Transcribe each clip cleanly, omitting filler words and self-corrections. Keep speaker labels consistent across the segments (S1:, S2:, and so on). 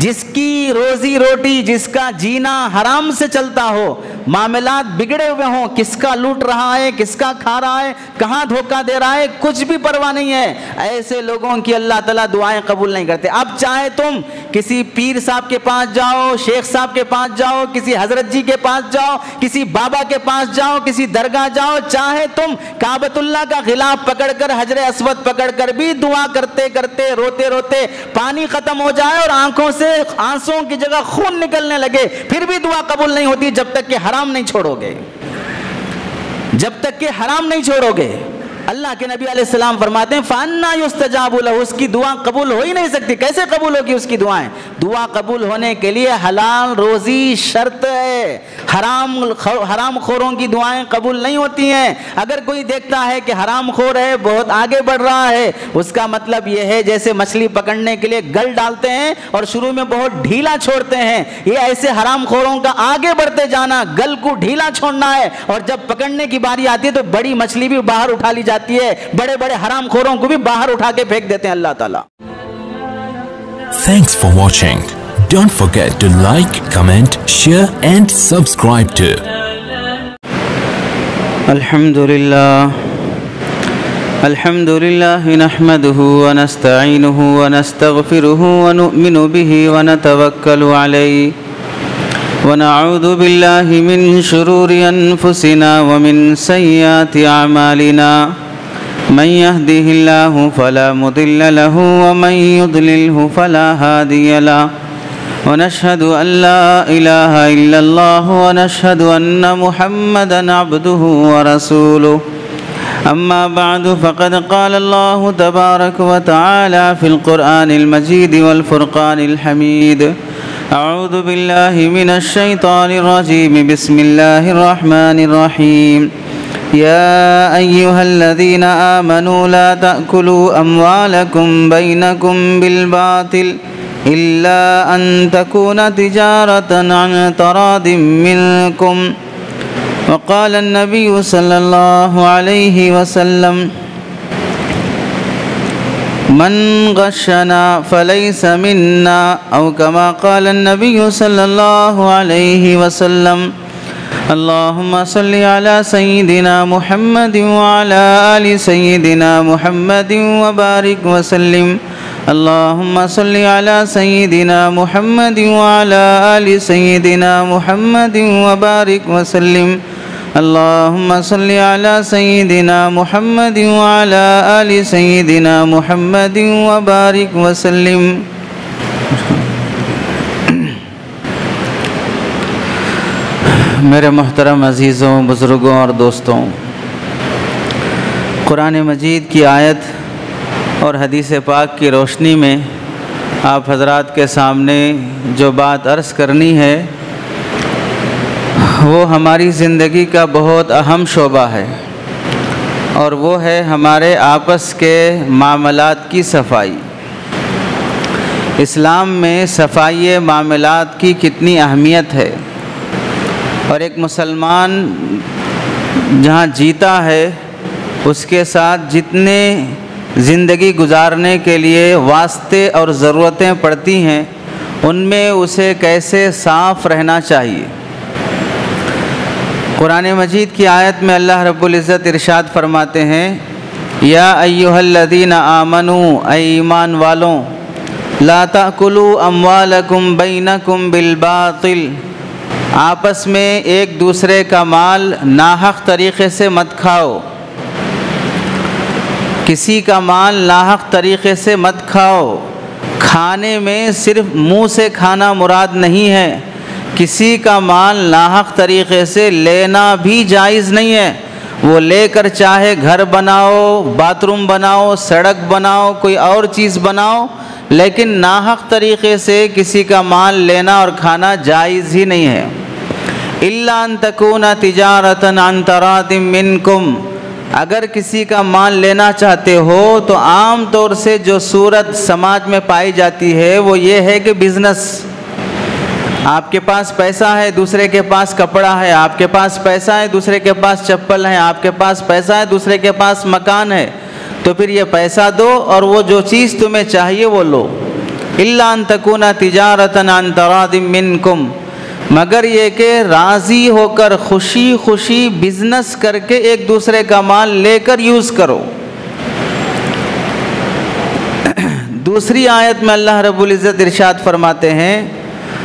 S1: جس کی روزی روٹی، جس کا جینا حرام سے چلتا ہو، معاملات بگڑے ہوئے ہوں، کس کا لوٹ رہا ہے، کس کا کھا رہا ہے، کہاں دھوکہ دے رہا ہے، کچھ بھی پرواہ نہیں ہے، ایسے لوگوں کی اللہ تعالیٰ دعائیں قبول نہیں کرتے۔ اب چاہے تم کسی پیر صاحب کے پاس جاؤ، شیخ صاحب کے پاس جاؤ، کسی حضرت جی کے پاس جاؤ، کسی بابا کے پاس جاؤ، کسی درگاہ جاؤ، چاہے تم کعبۃ اللہ کا غلاف پکڑ کر، حجر اسود پکڑ کر بھی دعا کرتے کرتے، روتے روتے پانی ختم ہو جائے اور آنکھوں سے آنسوں کی جگہ خون نکلنے لگے، پھر بھی دعا قبول نہیں ہوتی جب تک کہ حرام نہیں چھوڑو گے، جب تک کہ حرام نہیں چھوڑو گے۔ اللہ کے نبی علیہ السلام فرماتے ہیں فَأَنَّا يُسْتَجَابُ لَهُ، اس کی دعا قبول ہو ہی نہیں سکتی، کیسے قبول ہوگی اس کی دعائیں؟ دعا قبول ہونے کے لیے حلال روزی شرط ہے، حرام خوروں کی دعائیں قبول نہیں ہوتی ہیں۔ اگر کوئی دیکھتا ہے کہ حرام خور ہے، بہت آگے بڑھ رہا ہے، اس کا مطلب یہ ہے جیسے مچھلی پکڑنے کے لیے گل ڈالتے ہیں اور شروع میں بہت ڈھیلا چھوڑتے ہیں، یہ ایسے حرام خوروں کا آگے بڑھتے جانا، گل کو ڈھیلا چھوڑنا ہے، اور جب پکڑنے کی باری آتی ہے تو بڑی مچھلی بھی باہر اٹھا لی جاتی ہے، بڑے بڑے حرام خوروں کو بھی باہر اٹھا کے پھینک دیتے ہیں اللہ تعالیٰ۔
S2: Thanks for watching. Don't forget to like, comment, share and subscribe to.
S3: Alhamdulillah nahmaduhu wa nasta'inuhu wa nastaghfiruhu wa nu'minu bihi wa natawakkalu alayhi wa na'udhu billahi min shururi anfusina wa min sayyiati a'malina. من يهده الله فلا مضل له ومن يضلله فلا هادي له ونشهد أن لا إله إلا الله ونشهد أن محمدا عبده ورسوله أما بعد فقد قال الله تبارك وتعالى في القرآن المجيد والفرقان الحميد أعوذ بالله من الشيطان الرجيم بسم الله الرحمن الرحيم يا أيها الذين آمنوا لا تأكلوا أموالكم بينكم بالباطل إلا أن تكون تجارة عن تراض منكم وقال النبي صلى الله عليه وسلم من غشنا فليس منا أو كما قال النبي صلى الله عليه وسلم اللهم صل على سيدنا محمد وعلى آل سيدنا محمد وبارك وسلم اللهم صل على سيدنا محمد وعلى آل سيدنا محمد وبارك وسلم اللهم صل على سيدنا محمد وعلى آل سيدنا محمد وبارك وسلم۔ میرے محترم عزیزوں، بزرگوں اور دوستوں، قرآن مجید کی آیت اور حدیث پاک کی روشنی میں آپ حضرات کے سامنے جو بات عرض کرنی ہے وہ ہماری زندگی کا بہت اہم شعبہ ہے، اور وہ ہے ہمارے آپس کے معاملات کی صفائی۔ اسلام میں صفائی معاملات کی کتنی اہمیت ہے، اور ایک مسلمان جہاں جیتا ہے اس کے ساتھ جتنے زندگی گزارنے کے لیے واسطے اور ضرورتیں پڑتی ہیں ان میں اسے کیسے صاف رہنا چاہیے۔ قرآن مجید کی آیت میں اللہ رب العزت ارشاد فرماتے ہیں یا ایھا الذین آمنوا، اے ایمان والوں، لا تأکلوا اموالکم بینکم بالباطل، آپس میں ایک دوسرے کا مال ناحق طریقے سے مت کھاؤ، کسی کا مال ناحق طریقے سے مت کھاؤ۔ کھانے میں صرف منہ سے کھانا مراد نہیں ہے، کسی کا مال ناحق طریقے سے لینا بھی جائز نہیں ہے۔ وہ لے کر چاہے گھر بناؤ، باتھ روم بناؤ، سڑک بناؤ، کوئی اور چیز بناؤ، لیکن ناحق طریقے سے کسی کا مال لینا اور کھانا جائز ہی نہیں ہے۔ الا ان تکون تجارۃ عن تراض منکم، اگر کسی کا مال لینا چاہتے ہو تو عام طور سے جو صورت سماج میں پائی جاتی ہے وہ یہ ہے کہ بزنس، آپ کے پاس پیسہ ہے، دوسرے کے پاس کپڑا ہے، آپ کے پاس پیسہ ہے، دوسرے کے پاس چپل ہے، آپ کے پاس پیسہ ہے، دوسرے کے پاس مکان ہے، تو پھر یہ پیسہ دو اور وہ جو چیز تمہیں چاہیے وہ لو۔ الا ان تکون تجارۃ عن تراض منکم، مگر یہ کہ راضی ہو کر خوشی خوشی بزنس کر کے ایک دوسرے کا مال لے کر یوز کرو۔ دوسری آیت میں اللہ رب العزت ارشاد فرماتے ہیں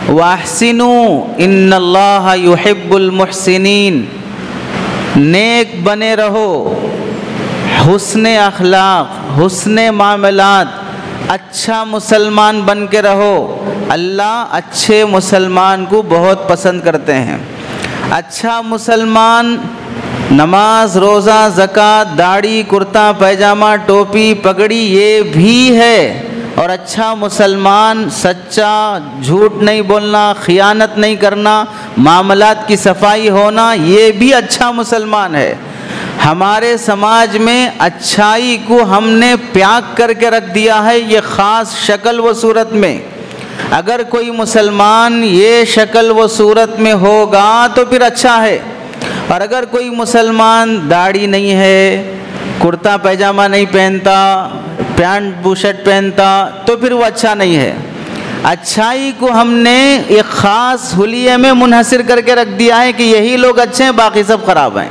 S3: وَأَحْسِنُوا إِنَّ اللَّهَ يُحِبُّ الْمُحْسِنِينَ، نیک بنے رہو، حسن اخلاق، حسن معاملات، اچھا مسلمان بن کے رہو۔ اللہ اچھے مسلمان کو بہت پسند کرتے ہیں۔ اچھا مسلمان نماز، روزہ، زکوٰۃ، داڑھی، کرتا پیجامہ، ٹوپی، پگڑی یہ بھی ہے، اور اچھا مسلمان سچا، جھوٹ نہیں بولنا، خیانت نہیں کرنا، معاملات کی صفائی ہونا، یہ بھی اچھا مسلمان ہے۔ ہمارے سماج میں اچھائی کو ہم نے پیاک کر کے رکھ دیا ہے، یہ خاص شکل و صورت میں۔ اگر کوئی مسلمان یہ شکل و صورت میں ہوگا تو پھر اچھا ہے، اور اگر کوئی مسلمان داڑھی نہیں ہے، کرتا پیجامہ نہیں پہنتا، پینٹ بوشرٹ پہنتا، تو پھر وہ اچھا نہیں ہے۔ اچھائی کو ہم نے ایک خاص حلیے میں منحصر کر کے رکھ دیا ہے کہ یہی لوگ اچھے ہیں، باقی سب خراب ہیں۔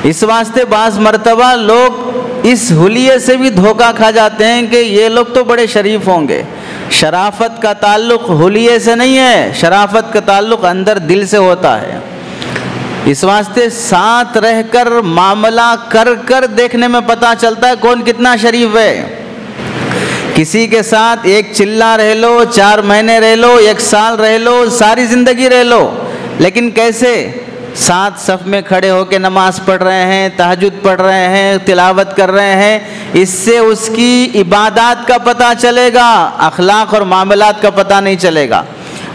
S3: اس واسطے بعض مرتبہ لوگ اس حلیے سے بھی دھوکہ کھا جاتے ہیں کہ یہ لوگ تو بڑے شریف ہوں گے۔ شرافت کا تعلق حلیے سے نہیں ہے، شرافت کا تعلق اندر دل سے ہوتا ہے۔ اس واسطے ساتھ رہ کر معاملہ کر کر دیکھنے میں پتہ چلتا ہے کون کتنا شریف ہے۔ کسی کے ساتھ ایک چلہ رہ لو، 4 مہینے رہ لو، 1 سال رہ لو، ساری زندگی رہ لو، لیکن کیسے؟ ساتھ صف میں کھڑے ہو کے نماز پڑھ رہے ہیں، تہجد پڑھ رہے ہیں، تلاوت کر رہے ہیں، اس سے اس کی عبادات کا پتہ چلے گا، اخلاق اور معاملات کا پتہ نہیں چلے گا۔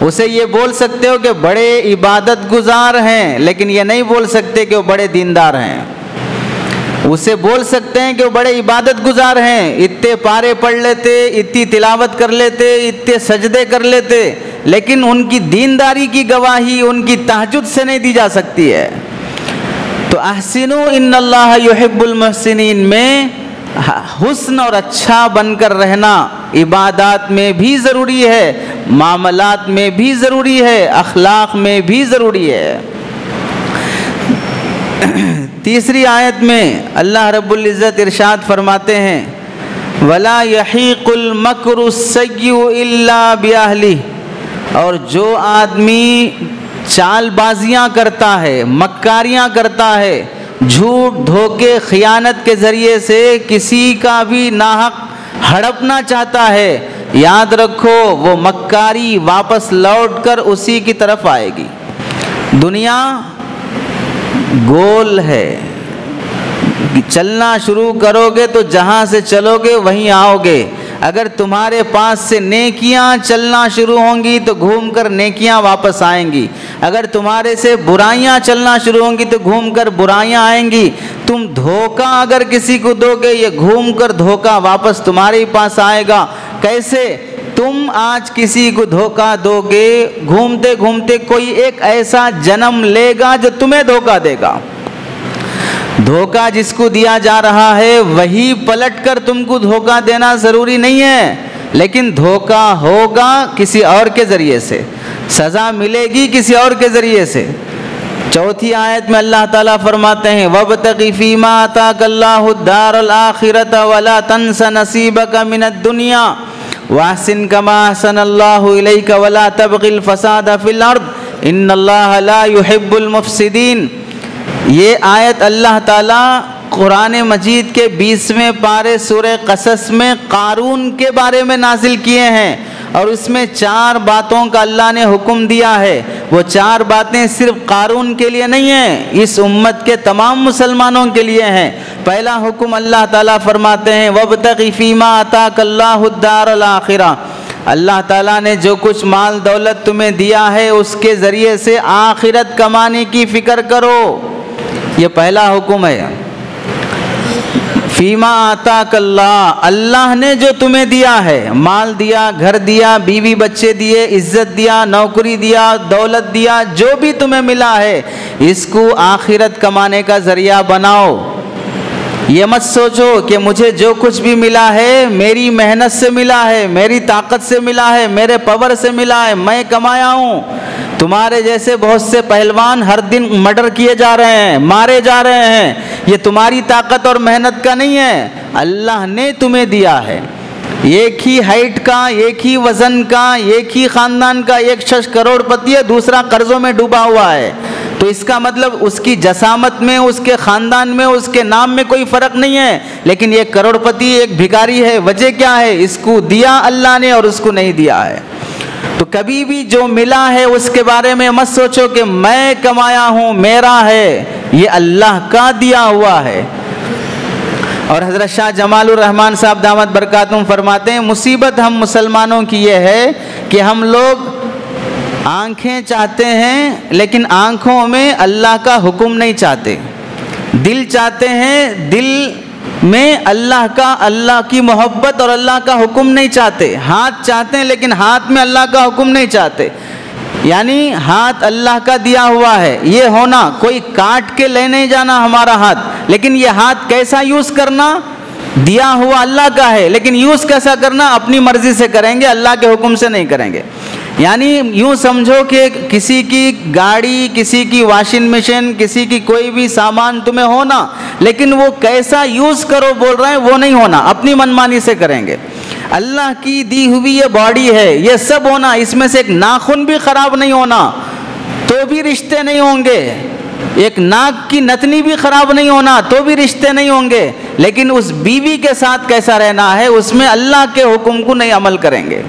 S3: اسے یہ بول سکتے ہو کہ بڑے عبادت گزار ہیں، لیکن یہ نہیں بول سکتے کہ وہ بڑے دیندار ہیں۔ اسے بول سکتے ہیں کہ وہ بڑے عبادت گزار ہیں، اتنے پارے پڑھ لیتے، اتنی تلاوت کر لیتے، اتنے سجدے کر لیتے، لیکن ان کی دینداری کی گواہی ان کی تہجد سے نہیں دی جا سکتی ہے۔ تو احسنوا ان اللہ یحب المحسنین میں حسن اور اچھا بن کر رہنا عبادات میں بھی ضروری ہے، معاملات میں بھی ضروری ہے، اخلاق میں بھی ضروری ہے۔ تیسری آیت میں اللہ رب العزت ارشاد فرماتے ہیں وَلَا يَحِيقُ الْمَكْرُ السَّيِّئُ إِلَّا بِأَهْلِهِ، اور جو آدمی چال بازیاں کرتا ہے، مکاریاں کرتا ہے، جھوٹ، دھوکے، خیانت کے ذریعے سے کسی کا بھی ناحق ہڑپنا چاہتا ہے، یاد رکھو وہ مکاری واپس لوٹ کر اسی کی طرف آئے گی۔ دنیا گول ہے، چلنا شروع کرو گے تو جہاں سے چلو گے وہیں آؤ گے۔ اگر تمہارے پاس سے نیکیاں چلنا شروع ہوں گی تو گھوم کر نیکیاں واپس آئیں گی، اگر تمہارے سے برائیاں چلنا شروع ہوں گی تو گھوم کر برائیاں آئیں گی۔ تم دھوکہ اگر کسی کو دو گے یہ گھوم کر دھوکہ واپس تمہارے ہی پاس آئے گا۔ کیسے؟ تم آج کسی کو دھوکہ دو گے، گھومتے گھومتے کوئی ایک ایسا جنم لے گا جو تمہیں دھوکہ دے گا۔ دھوکہ جس کو دیا جا رہا ہے وہی پلٹ کر تم کو دھوکہ دینا ضروری نہیں ہے، لیکن دھوکہ ہوگا کسی اور کے ذریعے سے، سزا ملے گی کسی اور کے ذریعے سے۔ چوتھی آیت میں اللہ تعالیٰ فرماتے ہیں وَابْتَغِ فِي مَا آتَاكَ اللَّهُ الدَّارَ الْآخِرَةَ وَلَا تَنْسَ نَصِيبَكَ مِنَ الدُّنْيَا وَأَحْسِنْ كَمَا أَحْسَنَ اللَّهُ إِلَيْكَ وَلَا تَبْغِ الْفَسَادَ فِي الْأَرْضِ إِنَّ اللَّهَ لَا يُحِبُّ الْمُفْسِدِينَ۔ یہ آیت اللہ تعالیٰ قرآن مجید کے 20ویں پارے سورہ قصص میں قارون کے بارے میں نازل کیے ہیں، اور اس میں 4 باتوں کا اللہ نے حکم دیا ہے۔ وہ 4 باتیں صرف قارون کے لیے نہیں ہیں، اس امت کے تمام مسلمانوں کے لیے ہیں۔ پہلا حکم اللہ تعالیٰ فرماتے ہیں وَابْتَغِ فِي مَا آتَاكَ اللَّهُ الدَّارَ الْآخِرَةَ، اللہ تعالیٰ نے جو کچھ مال دولت تمہیں دیا ہے اس کے ذریعے سے آخرت کمانے کی فکر کرو، یہ پہلا حکم ہے۔ فیما آتاک اللہ، اللہ نے جو تمہیں دیا ہے، مال دیا، گھر دیا، بیوی بچے دیے، عزت دیا، نوکری دیا، دولت دیا، جو بھی تمہیں ملا ہے اس کو آخرت کمانے کا ذریعہ بناؤ۔ یہ مت سوچو کہ مجھے جو کچھ بھی ملا ہے میری محنت سے ملا ہے، میری طاقت سے ملا ہے، میرے پاور سے ملا ہے، میں کمایا ہوں۔ تمہارے جیسے بہت سے پہلوان ہر دن مرڈر کیے جا رہے ہیں، مارے جا رہے ہیں، یہ تمہاری طاقت اور محنت کا نہیں ہے، اللہ نے تمہیں دیا ہے۔ ایک ہی ہائٹ کا، ایک ہی وزن کا، ایک ہی خاندان کا ایک شخص کروڑ پتی ہے، دوسرا قرضوں میں ڈوبا ہوا ہے، تو اس کا مطلب اس کی جسامت میں، اس کے خاندان میں، اس کے نام میں کوئی فرق نہیں ہے، لیکن ایک کروڑ پتی ایک بھکاری ہے۔ وجہ کیا ہے؟ اس کو دیا اللہ نے اور اس کو نہیں دیا ہے۔ تو کبھی بھی جو ملا ہے اس کے بارے میں مت سوچو کہ میں کمایا ہوں، میرا ہے، یہ اللہ کا دیا ہوا ہے۔ اور حضرت شاہ جمال الرحمن صاحب دامت برکاتہم فرماتے ہیں مصیبت ہم مسلمانوں کی یہ ہے کہ ہم لوگ آنکھیں چاہتے ہیں لیکن آنکھوں میں اللہ کا حکم نہیں چاہتے، دل چاہتے ہیں، دل میں اللہ کی محبت اور اللہ کا حکم نہیں چاہتے، ہاتھ چاہتے ہیں لیکن ہاتھ میں اللہ کا حکم نہیں چاہتے، یعنی ہاتھ اللہ کا دیا ہوا ہے، یہ ہونا کوئی کاٹ کے لے نہیں جانا ہمارا ہاتھ، لیکن یہ ہاتھ کیسا یوز کرنا دیا ہوا اللہ کا ہے، لیکن یوز کیسا کرنا اپنی مرضی سے کریں گے، اللہ کے حکم سے نہیں کریں گے۔ یعنی یوں سمجھو کہ کسی کی گاڑی، کسی کی واشنگ مشین، کسی کی کوئی بھی سامان تمہیں ہونا، لیکن وہ کیسا یوز کرو بول رہے ہیں وہ نہیں ہونا، اپنی منمانی سے کریں گے۔ اللہ کی دی ہوئی یہ باڈی ہے، یہ سب ہونا، اس میں سے ایک ناخن بھی خراب نہیں ہونا تو بھی رشتے نہیں ہوں گے، ایک ناک کی نتنی بھی خراب نہیں ہونا تو بھی رشتے نہیں ہوں گے، لیکن اس بیوی کے ساتھ کیسا رہنا ہے، اس میں اللہ کے حکم کو نہیں عمل کریں گے۔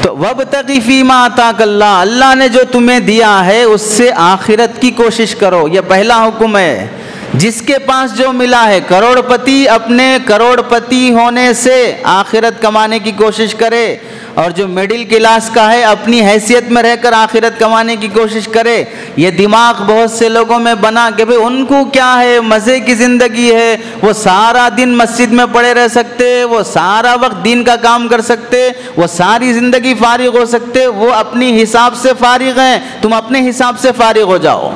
S3: تو وَابْتَغِ فِي مَا آتَاكَ اللَّهُ، اللہ نے جو تمہیں دیا ہے اس سے آخرت کی کوشش کرو، یہ پہلا حکم ہے۔ جس کے پاس جو ملا ہے، کروڑ پتی اپنے کروڑ پتی ہونے سے آخرت کمانے کی کوشش کرے، اور جو مڈل کلاس کا ہے اپنی حیثیت میں رہ کر آخرت کمانے کی کوشش کرے۔ یہ دماغ بہت سے لوگوں میں بنا کہ بھئی ان کو کیا ہے، مزے کی زندگی ہے، وہ سارا دن مسجد میں پڑے رہ سکتے، وہ سارا وقت دین کا کام کر سکتے، وہ ساری زندگی فارغ ہو سکتے، وہ اپنی حساب سے فارغ ہیں، تم اپنے حساب سے فارغ ہو جاؤ۔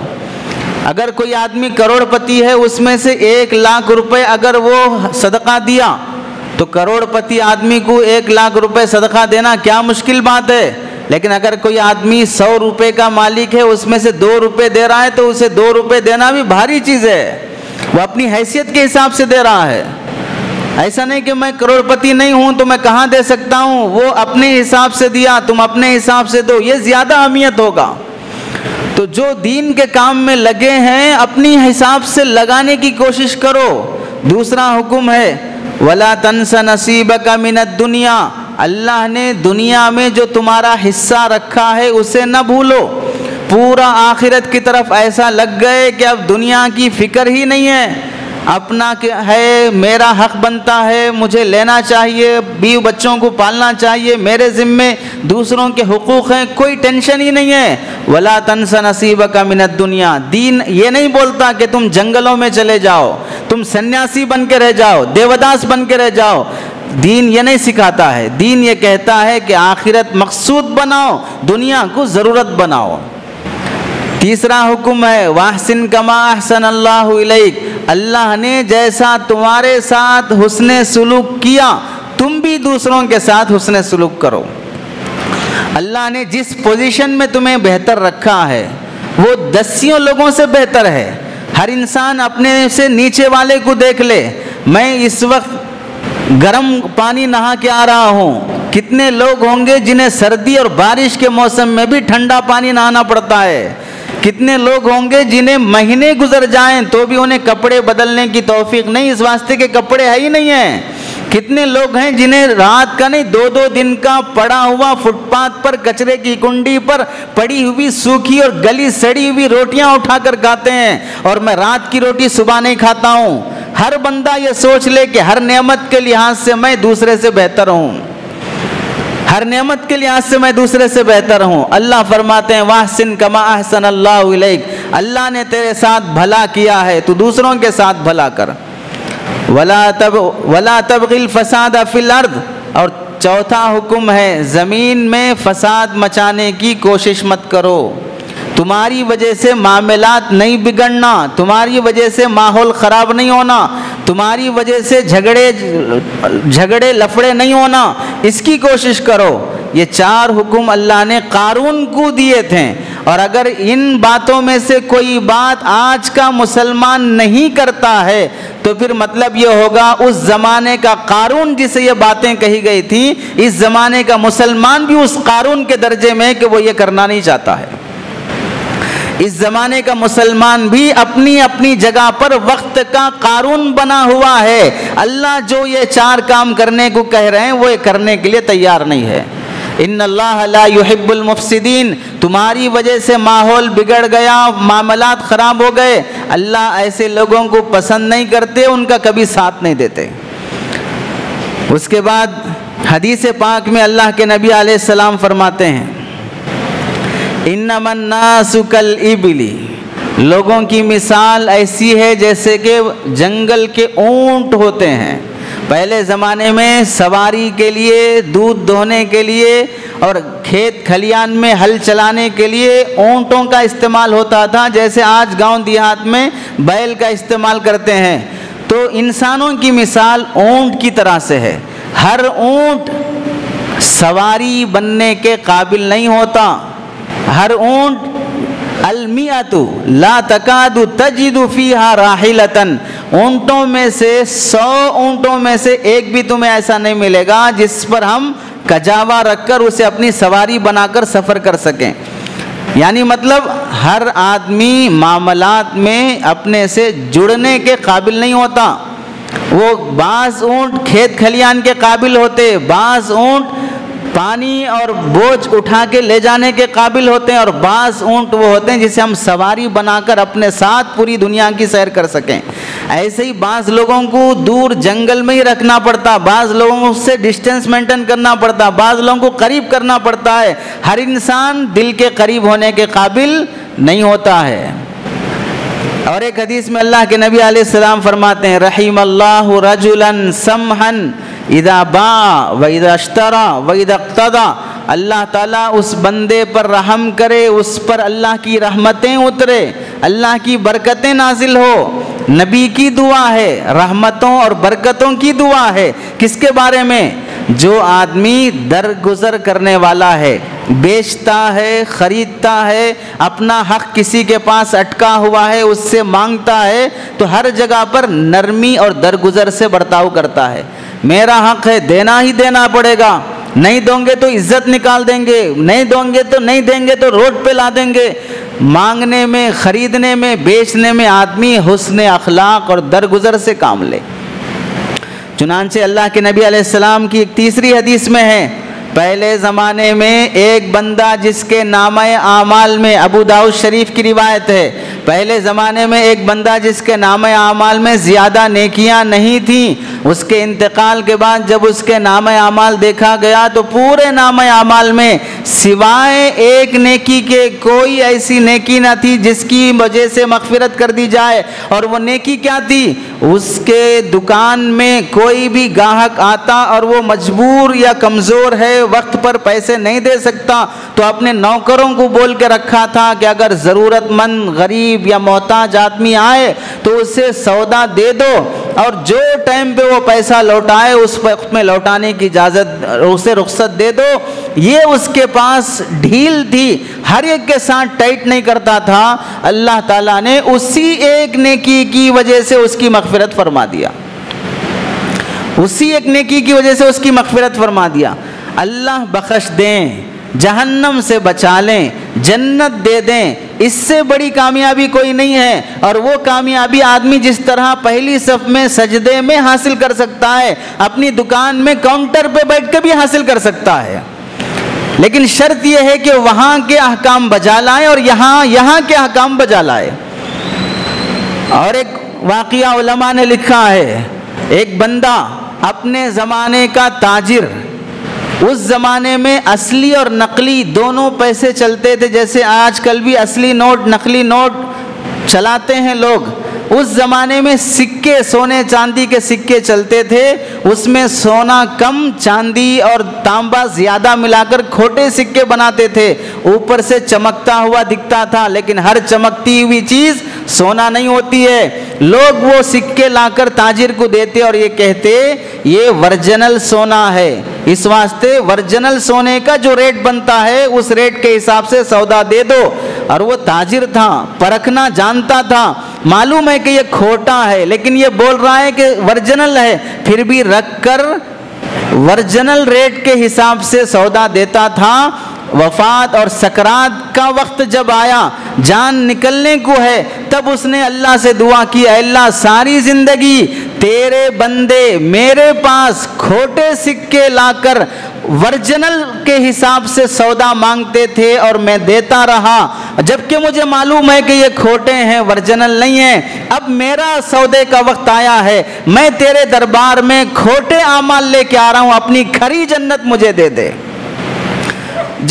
S3: اگر کوئی آدمی کروڑ پتی ہے، اس میں سے 1,00,000 روپے اگر وہ صدقہ دیا تو کروڑ پتی آدمی کو 1,00,000 روپے صدقہ دینا کیا مشکل بات ہے، لیکن اگر کوئی آدمی 100 روپے کا مالک ہے، اس میں سے 2 روپے دے رہا ہے تو اسے 2 روپے دینا بھی بھاری چیز ہے، وہ اپنی حیثیت کے حساب سے دے رہا ہے۔ ایسا نہیں کہ میں کروڑ پتی نہیں ہوں تو میں کہاں دے سکتا ہوں، وہ اپنے حساب سے دیا، تم اپنے حساب سے دو، یہ زیادہ اہمیت ہوگا۔ تو جو دین کے کام میں لگے ہیں اپنی حساب سے لگانے کی کوشش کرو۔ دوسرا حکم ہے وَلَا تَنْسَ نَصِيبَكَ مِنَ الدُّنْيَا، اللہ نے دنیا میں جو تمہارا حصہ رکھا ہے اسے نہ بھولو۔ پورا آخرت کی طرف ایسا لگ گئے کہ اب دنیا کی فکر ہی نہیں ہے، اپنا ہے، میرا حق بنتا ہے، مجھے لینا چاہیے، بیوی بچوں کو پالنا چاہیے، میرے ذمے دوسروں کے حقوق ہیں، کوئی ٹینشن ہی نہیں ہے۔ وَلَا تَنْسَ نَصِيبَكَ مِنَ الدُّنْيَا، دین یہ نہیں بولتا کہ تم جنگلوں میں چلے جاؤ، تم سنیاسی بن کے رہ جاؤ، دیوداس بن کے رہ جاؤ، دین یہ نہیں سکھاتا ہے۔ دین یہ کہتا ہے کہ آخرت مقصود بناؤ، دنیا کو ضرورت بناؤ۔ تیسرا حکم ہے وَأَحْسِنْ كَمَا أَحْسَنَ اللَّهُ إِلَيْكَ، اللہ نے جیسا تمہارے ساتھ حسن سلوک کیا تم بھی دوسروں کے ساتھ حسن سلوک کرو۔ اللہ نے جس پوزیشن میں تمہیں بہتر رکھا ہے وہ 10 لوگوں سے بہتر ہے۔ ہر انسان اپنے سے نیچے والے کو دیکھ لے، میں اس وقت گرم پانی نہا کے آ رہا ہوں، کتنے لوگ ہوں گے جنہیں سردی اور بارش کے موسم میں بھی ٹھنڈا پانی نہانا پڑتا ہے، کتنے لوگ ہوں گے جنہیں مہینے گزر جائیں تو بھی انہیں کپڑے بدلنے کی توفیق نہیں، اس واسطے کے کپڑے ہے ہی نہیں ہیں، کتنے لوگ ہیں جنہیں رات کا نہیں 2 دن کا پڑا ہوا فٹ پاتھ پر کچرے کی کنڈی پر پڑی ہوئی سوکھی اور گلی سڑی ہوئی روٹیاں اٹھا کر کھاتے ہیں، اور میں رات کی روٹی صبح نہیں کھاتا ہوں۔ ہر بندہ یہ سوچ لے کہ ہر نعمت کے لحاظ سے میں دوسرے سے بہتر ہوں، ہر نعمت کے لحاظ سے میں دوسرے سے بہتر ہوں۔ اللہ فرماتے ہیں وَأَحْسِنْ كَمَا أَحْسَنَ اللَّهُ إِلَيْكَ، اللہ نے تیرے ساتھ بھلا کیا ہے تو دوسروں کے ساتھ بھلا کر۔ وَلَا تَبْغِ الْفَسَادَ فِي الْأَرْضِ، اور چوتھا حکم ہے زمین میں فساد مچانے کی کوشش مت کرو۔ تمہاری وجہ سے معاملات نہیں بگڑنا، تمہاری وجہ سے ماحول خراب نہیں ہونا، تمہاری وجہ سے جھگڑے لفڑے نہیں ہونا، اس کی کوشش کرو۔ یہ 4 حکم اللہ نے قارون کو دیے تھے، اور اگر ان باتوں میں سے کوئی بات آج کا مسلمان نہیں کرتا ہے تو پھر مطلب یہ ہوگا اس زمانے کا قارون جسے یہ باتیں کہی گئی تھیں، اس زمانے کا مسلمان بھی اس قارون کے درجے میں کہ وہ یہ کرنا نہیں چاہتا ہے۔ اس زمانے کا مسلمان بھی اپنی اپنی جگہ پر وقت کا قارون بنا ہوا ہے۔ اللہ جو یہ 4 کام کرنے کو کہہ رہے ہیں وہ یہ کرنے کے لیے تیار نہیں ہے۔ ان اللہ لا يحب المفسدین، تمہاری وجہ سے ماحول بگڑ گیا، معاملات خراب ہو گئے، اللہ ایسے لوگوں کو پسند نہیں کرتے، ان کا کبھی ساتھ نہیں دیتے۔ اس کے بعد حدیث پاک میں اللہ کے نبی علیہ السلام فرماتے ہیں انما الناس کالابل، لوگوں کی مثال ایسی ہے جیسے کہ جنگل کے اونٹ ہوتے ہیں۔ پہلے زمانے میں سواری کے لیے، دودھ دھونے کے لیے اور کھیت کھلیان میں ہل چلانے کے لیے اونٹوں کا استعمال ہوتا تھا، جیسے آج گاؤں دیہات میں بیل کا استعمال کرتے ہیں۔ تو انسانوں کی مثال اونٹ کی طرح سے ہے۔ ہر اونٹ سواری بننے کے قابل نہیں ہوتا، ہر اونٹ المیۃ لا تکاد تجد فیہا راحلۃ، اونٹوں میں سے 100 اونٹوں میں سے ایک بھی تمہیں ایسا نہیں ملے گا جس پر ہم کجاوا رکھ کر اسے اپنی سواری بنا کر سفر کر سکیں۔ یعنی مطلب ہر آدمی معاملات میں اپنے سے جڑنے کے قابل نہیں ہوتا۔ وہ بعض اونٹ کھیت کھلیان کے قابل ہوتے، بعض اونٹ پانی اور بوجھ اٹھا کے لے جانے کے قابل ہوتے ہیں، اور بعض اونٹ وہ ہوتے ہیں جسے ہم سواری بنا کر اپنے ساتھ پوری دنیا کی سیر کر سکیں۔ ایسے ہی بعض لوگوں کو دور جنگل میں ہی رکھنا پڑتا، بعض لوگوں سے ڈسٹینس مینٹین کرنا پڑتا، بعض لوگوں کو قریب کرنا پڑتا ہے۔ ہر انسان دل کے قریب ہونے کے قابل نہیں ہوتا ہے۔ اور ایک حدیث میں اللہ کے نبی علیہ السلام فرماتے ہیں رحم اللہ رجلا سمحا اذا باع و اذا اشترى و اذا اقتضى، اللہ تعالیٰ اس بندے پر رحم کرے، اس پر اللہ کی رحمتیں اترے، اللہ کی برکتیں نازل ہو۔ نبی کی دعا ہے، رحمتوں اور برکتوں کی دعا ہے۔ کس کے بارے میں؟ جو آدمی درگزر کرنے والا ہے، بیچتا ہے، خریدتا ہے، اپنا حق کسی کے پاس اٹکا ہوا ہے اس سے مانگتا ہے، تو ہر جگہ پر نرمی اور درگزر سے برتاؤ کرتا ہے۔ میرا حق ہے، دینا ہی دینا پڑے گا، نہیں دوں گے تو عزت نکال دیں گے، نہیں دوں گے تو نہیں دیں گے تو روڈ پہ لا دیں گے۔ مانگنے میں، خریدنے میں، بیچنے میں آدمی حسن اخلاق اور درگزر سے کام لے۔ چنانچہ اللہ کے نبی علیہ السلام کی ایک تیسری حدیث میں ہے، پہلے زمانے میں ایک بندہ جس کے نامہ اعمال میں، ابو داؤد شریف کی روایت ہے، پہلے زمانے میں ایک بندہ جس کے نامہ اعمال میں زیادہ نیکیاں نہیں تھیں، اس کے انتقال کے بعد جب اس کے نامہ اعمال دیکھا گیا تو پورے نامہ اعمال میں سوائے ایک نیکی کے کوئی ایسی نیکی نہ تھی جس کی وجہ سے مغفرت کر دی جائے۔ اور وہ نیکی کیا تھی؟ اس کے دکان میں کوئی بھی گاہک آتا اور وہ مجبور یا کمزور ہے، وقت پر پیسے نہیں دے سکتا، تو اپنے نوکروں کو بول کے رکھا تھا کہ اگر ضرورت مند غریب یا محتاج آدمی آئے تو اسے سودا دے دو، اور جو ٹائم پہ وہ پیسہ لوٹائے اس وقت میں لوٹانے کی اجازت، اسے رخصت دے دو۔ یہ اس کے پاس ڈھیل تھی، ہر ایک کے ساتھ ٹائٹ نہیں کرتا تھا۔ اللہ تعالیٰ نے اسی ایک نیکی کی وجہ سے اس کی مغفرت فرما دیا، اسی ایک نیکی کی وجہ سے اس کی مغفرت فرما دیا۔ اللہ بخش دیں، جہنم سے بچا لیں، جنت دے دیں، اس سے بڑی کامیابی کوئی نہیں ہے۔ اور وہ کامیابی آدمی جس طرح پہلی صف میں سجدے میں حاصل کر سکتا ہے، اپنی دکان میں کاؤنٹر پہ بیٹھ کے بھی حاصل کر سکتا ہے، لیکن شرط یہ ہے کہ وہاں کے احکام بجا لائے اور یہاں کے احکام بجا لائے۔ اور ایک واقعہ علماء نے لکھا ہے، ایک بندہ اپنے زمانے کا تاجر، اس زمانے میں اصلی اور نقلی دونوں پیسے چلتے تھے، جیسے آج کل بھی اصلی نوٹ نقلی نوٹ چلاتے ہیں لوگ۔ اس زمانے میں سکے سونے چاندی کے سکے چلتے تھے، اس میں سونا کم چاندی اور تانبا زیادہ ملا کر کھوٹے سکے بناتے تھے، اوپر سے چمکتا ہوا دکھتا تھا، لیکن ہر چمکتی ہوئی چیز سونا نہیں ہوتی ہے۔ لوگ وہ سکے لا کر تاجر کو دیتے اور یہ کہتے یہ ورجنل سونا ہے، اس واسطے ورجنل سونے کا جو ریٹ بنتا ہے اس ریٹ کے حساب سے سودا دے دو۔ اور وہ تاجر تھا، پرکھنا جانتا تھا، معلوم ہے کہ یہ کھوٹا ہے لیکن یہ بول رہا ہے کہ ورجنل ہے، پھر بھی رکھ کر ورجنل ریٹ کے حساب سے سودا دیتا تھا۔ وفات اور سکرات کا وقت جب آیا، جان نکلنے کو ہے، تب اس نے اللہ سے دعا کی، اے اللہ ساری زندگی تیرے بندے میرے پاس کھوٹے سکے لا کر ورجنل کے حساب سے سودا مانگتے تھے اور میں دیتا رہا، جبکہ مجھے معلوم ہے کہ یہ کھوٹے ہیں، ورجنل نہیں ہیں۔ اب میرا سودے کا وقت آیا ہے، میں تیرے دربار میں کھوٹے اعمال لے کے آ رہا ہوں، اپنی کھری جنت مجھے دے دے۔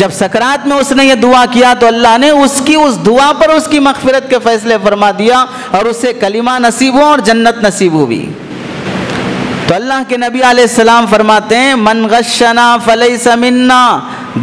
S3: جب سکرات میں اس نے یہ دعا کیا تو اللہ نے اس دعا پر اس کی مغفرت کے فیصلے فرما دیا اور اسے کلمہ نصیب ہوا اور جنت نصیب ہوئی۔ تو اللہ کے نبی علیہ السلام فرماتے ہیں من غشنا فلیس منا،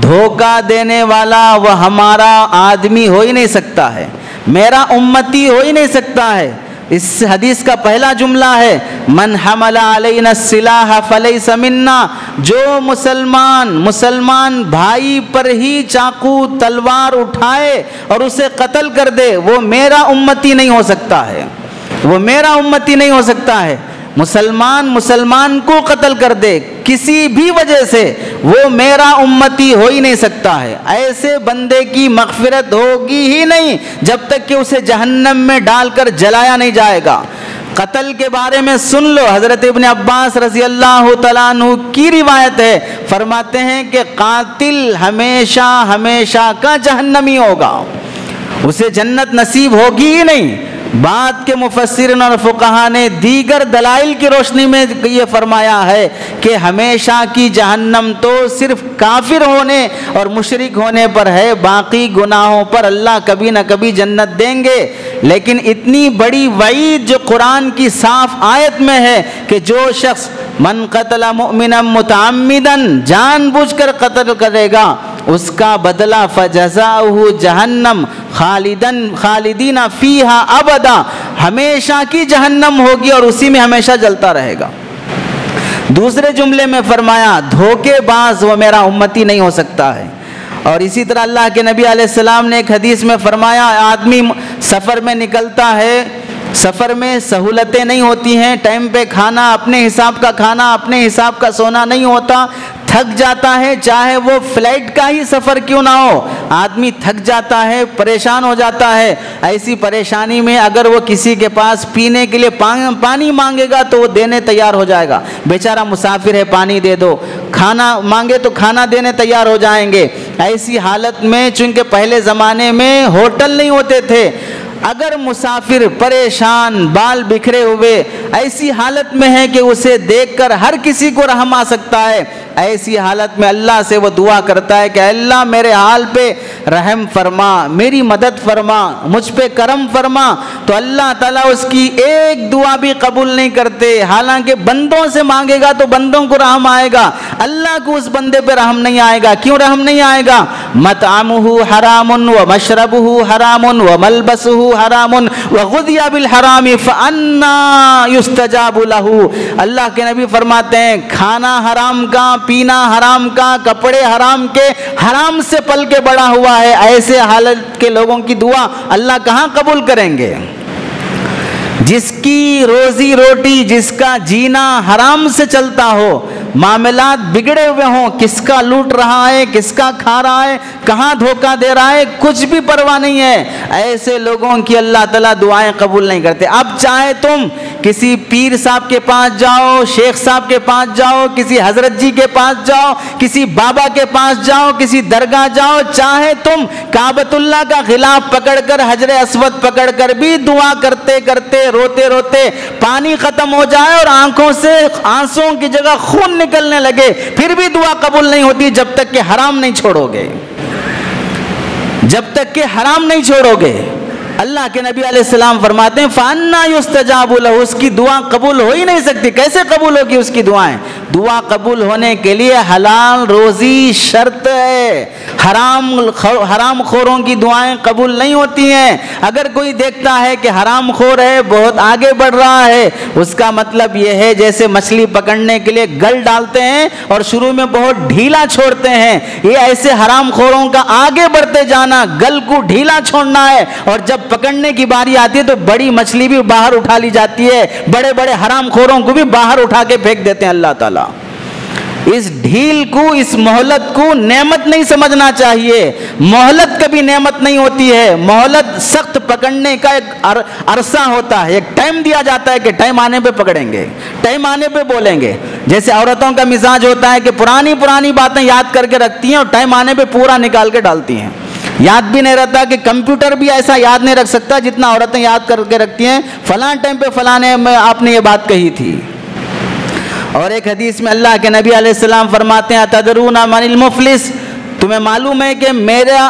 S3: دھوکہ دینے والا وہ ہمارا آدمی ہو ہی نہیں سکتا ہے، میرا امتی ہو ہی نہیں سکتا ہے۔ اس حدیث کا پہلا جملہ ہے من حمل علینا السلاح فلیس منا، جو مسلمان بھائی پر ہی چاقو تلوار اٹھائے اور اسے قتل کر دے وہ میرا امتی نہیں ہو سکتا ہے، وہ میرا امتی نہیں ہو سکتا ہے۔ مسلمان کو قتل کر دے کسی بھی وجہ سے وہ میرا امتی ہو ہی نہیں سکتا ہے۔ ایسے بندے کی مغفرت ہوگی ہی نہیں جب تک کہ اسے جہنم میں ڈال کر جلایا نہیں جائے گا۔ قتل کے بارے میں سن لو، حضرت ابن عباس رضی اللہ تعالیٰ عنہ کی روایت ہے، فرماتے ہیں کہ قاتل ہمیشہ کا جہنمی ہوگا، اسے جنت نصیب ہوگی ہی نہیں۔ بعد کے مفسرین اور فقہا نے دیگر دلائل کی روشنی میں یہ فرمایا ہے کہ ہمیشہ کی جہنم تو صرف کافر ہونے اور مشرک ہونے پر ہے، باقی گناہوں پر اللہ کبھی نہ کبھی جنت دیں گے۔ لیکن اتنی بڑی وعید جو قرآن کی صاف آیت میں ہے کہ جو شخص من قتل مؤمنا متعمدا، جان بوجھ کر قتل کرے گا، اس کا بدلہ فجزاؤہ جہنم خالدین فیہا ابدا، ہمیشہ کی جہنم ہوگی اور اسی میں ہمیشہ جلتا رہے گا۔ دوسرے جملے میں فرمایا دھوکے باز وہ میرا امتی نہیں ہو سکتا ہے۔ اور اسی طرح اللہ کے نبی علیہ السلام نے ایک حدیث میں فرمایا آدمی سفر میں نکلتا ہے، سفر میں سہولتیں نہیں ہوتی ہیں، ٹائم پہ کھانا اپنے حساب کا کھانا اپنے حساب کا سونا نہیں ہوتا، تھک جاتا ہے، چاہے وہ فلائٹ کا ہی سفر کیوں نہ ہو، آدمی تھک جاتا ہے، پریشان ہو جاتا ہے۔ ایسی پریشانی میں اگر وہ کسی کے پاس پینے کے لیے پانی مانگے گا تو وہ دینے تیار ہو جائے گا، بیچارہ مسافر ہے پانی دے دو، کھانا مانگے تو کھانا دینے تیار ہو جائیں گے۔ ایسی حالت میں چونکہ پہلے زمانے میں ہوٹل نہیں ہوتے تھے، اگر مسافر پریشان بال بکھرے ہوئے ایسی حالت میں ہے کہ اسے دیکھ کر ہر کسی کو رحم آ سکتا ہے، ایسی حالت میں اللہ سے وہ دعا کرتا ہے کہ اللہ میرے حال پہ رحم فرما، میری مدد فرما، مجھ پہ کرم فرما، تو اللہ تعالیٰ اس کی ایک دعا بھی قبول نہیں کرتے۔ حالانکہ بندوں سے مانگے گا تو بندوں کو رحم آئے گا، اللہ کو اس بندے پہ رحم نہیں آئے گا۔ کیوں رحم نہیں آئے گا؟ مطعمہ حرام ومشربہ حرام وملبسہ حرام وغذی بالحرام فأنی یستجاب لہ۔ اللہ کے نبی فرماتے ہیں کھانا حرام کا، پینا حرام کا، کپڑے حرام کے، حرام سے پل کے بڑا ہوا ہے، ایسے حالت کے لوگوں کی دعا اللہ کہاں قبول کریں گے؟ جس کی روزی روٹی، جس کا جینا حرام سے چلتا ہو، معاملات بگڑے ہوئے ہوں، کس کا لوٹ رہا ہے، کس کا کھا رہا ہے، کہاں دھوکہ دے رہا ہے، کچھ بھی پرواہ نہیں ہے، ایسے لوگوں کی اللہ تعالیٰ دعائیں قبول نہیں کرتے۔ اب چاہے تم کسی پیر صاحب کے پاس جاؤ، شیخ صاحب کے پاس جاؤ، کسی حضرت جی کے پاس جاؤ، کسی بابا کے پاس جاؤ، کسی درگاہ جاؤ، چاہے تم کعبۃ اللہ کا غلاف پکڑ کر، حجر اسود پکڑ کر بھی دعا کرتے کرتے روتے روتے پانی ختم ہو جائے اور آنکھوں سے آنسوں کی جگہ خون نکلنے لگے، پھر بھی دعا قبول نہیں ہوتی جب تک کہ حرام نہیں چھوڑو گے، جب تک کہ حرام نہیں چھوڑو گے۔
S1: اللہ کے نبی علیہ السلام فرماتے ہیں فَأَنَّا يُسْتَجَابُ لَهُ، اس کی دعا قبول ہو ہی نہیں سکتی، کیسے قبول ہوگی اس کی دعائیں؟ دعا قبول ہونے کے لیے حلال روزی شرط ہے، حرام خوروں کی دعائیں قبول نہیں ہوتی ہیں۔ اگر کوئی دیکھتا ہے کہ حرام خور ہے، بہت آگے بڑھ رہا ہے، اس کا مطلب یہ ہے جیسے مچھلی پکڑنے کے لیے گل ڈالتے ہیں اور شروع میں بہت ڈھیلا چھوڑتے ہیں، یہ ایسے حرام خوروں کا آگے بڑھتے جانا، گل کو ڈھیلا چھوڑنا ہے، اور جب پکڑنے کی باری آتی ہے تو بڑی مچھلی بھی باہر اٹھا لی جاتی ہے، بڑے بڑے حرام خوروں کو بھی باہر اٹھا کے پھینک دیتے ہیں اللہ تعالیٰ۔ اس ڈھیل کو، اس مہلت کو نعمت نہیں سمجھنا چاہیے، مہلت کبھی نعمت نہیں ہوتی ہے، مہلت سخت پکڑنے کا ایک عرصہ ہوتا ہے، ایک ٹائم دیا جاتا ہے کہ ٹائم آنے پہ پکڑیں گے، ٹائم آنے پہ بولیں گے۔ جیسے عورتوں کا مزاج ہوتا ہے کہ پرانی باتیں یاد کر کے رکھتی ہیں اور ٹائم آنے پہ پورا نکال کے ڈالتی ہیں، یاد بھی نہیں رہتا کہ کمپیوٹر بھی ایسا یاد نہیں رکھ سکتا جتنا عورتیں یاد کر کے رکھتی ہیں، فلاں ٹائم پہ فلانے میں آپ نے یہ بات کہی تھی۔ اور ایک حدیث میں اللہ کے نبی علیہ السلام فرماتے ہیں اتدرون من المفلس، تمہیں معلوم ہے کہ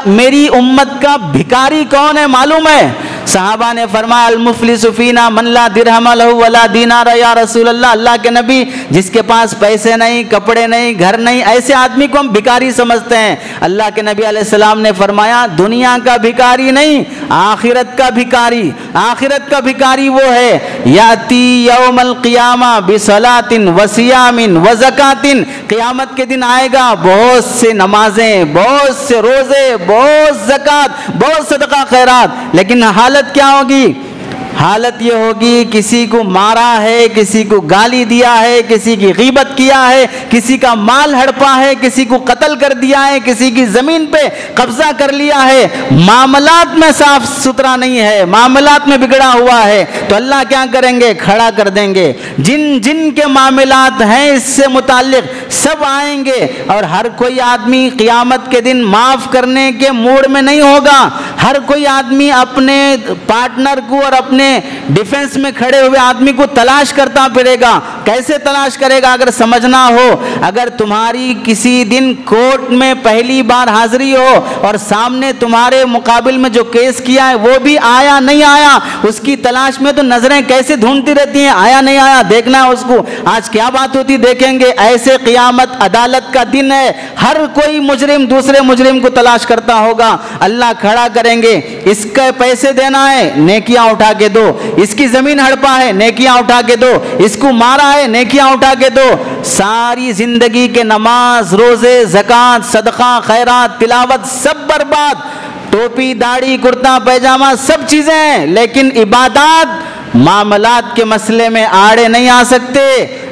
S1: میری امت کا بھکاری کون ہے؟ معلوم ہے؟ صحابہ نے فرمایا المفلس فینا من لا درہم لہ ولا دینار یا رسول اللہ، اللہ کے نبی جس کے پاس پیسے نہیں، کپڑے نہیں، گھر نہیں، ایسے آدمی کو ہم بھکاری سمجھتے ہیں۔ اللہ کے نبی علیہ السلام نے فرمایا دنیا کا بھکاری نہیں، آخرت کا بھکاری، آخرت کا بھکاری وہ ہے یاتی یوم القیامہ بصلاۃ وصیام وزکات، قیامت کے دن آئے گا بہت سے نمازیں، بہت سے روزے، بہت زکات، بہت صدقہ خیرات، لیکن حالت کیا ہوگی؟ حالت یہ ہوگی کسی کو مارا ہے، کسی کو گالی دیا ہے، کسی کی غیبت کیا ہے، کسی کا مال ہڑپا ہے، کسی کو قتل کر دیا ہے، کسی کی زمین پہ قبضہ کر لیا ہے، معاملات میں صاف ستھرا نہیں ہے، معاملات میں بگڑا ہوا ہے، تو اللہ کیا کریں گے؟ کھڑا کر دیں گے۔ جن کے معاملات ہیں اس سے متعلق سب آئیں گے، اور ہر کوئی آدمی قیامت کے دن معاف کرنے کے موڈ میں نہیں ہوگا، ہر کوئی آدمی اپنے پارٹنر کو اور اپنے ڈیفنس میں کھڑے ہوئے آدمی کو تلاش کرتا پھرے گا۔ کیسے تلاش کرے گا؟ اگر سمجھنا ہو، اگر تمہاری کسی دن کورٹ میں پہلی بار حاضری ہو اور سامنے تمہارے مقابل میں جو کیس کیا ہے وہ بھی آیا نہیں آیا، اس کی تلاش میں تو نظریں کیسے ڈھونڈتی رہتی ہیں، آیا نہیں آیا، دیکھنا ہے اس کو، آج کیا بات ہوتی دیکھیں گے۔ ایسے قیامت عدالت کا دن ہے، ہر کوئی مجرم دوسرے مجرم کو تلاش کرتا ہوگا، اللہ کھڑا کریں گے، اس کے پیسے دینا ہے نیکیاں اٹھا کے دو، اس کی زمین ہڑپا ہے نیکیاں اٹھا کے دو، اس کو مارا ہے نیکیاں اٹھا کے دو۔ ساری زندگی کے نماز، روزے، زکات، صدقہ، خیرات، تلاوت سب برباد، ٹوپی، داڑھی، کرتا پیجامہ سب چیزیں ہیں، لیکن عبادات معاملات کے مسئلے میں آڑے نہیں آ سکتے،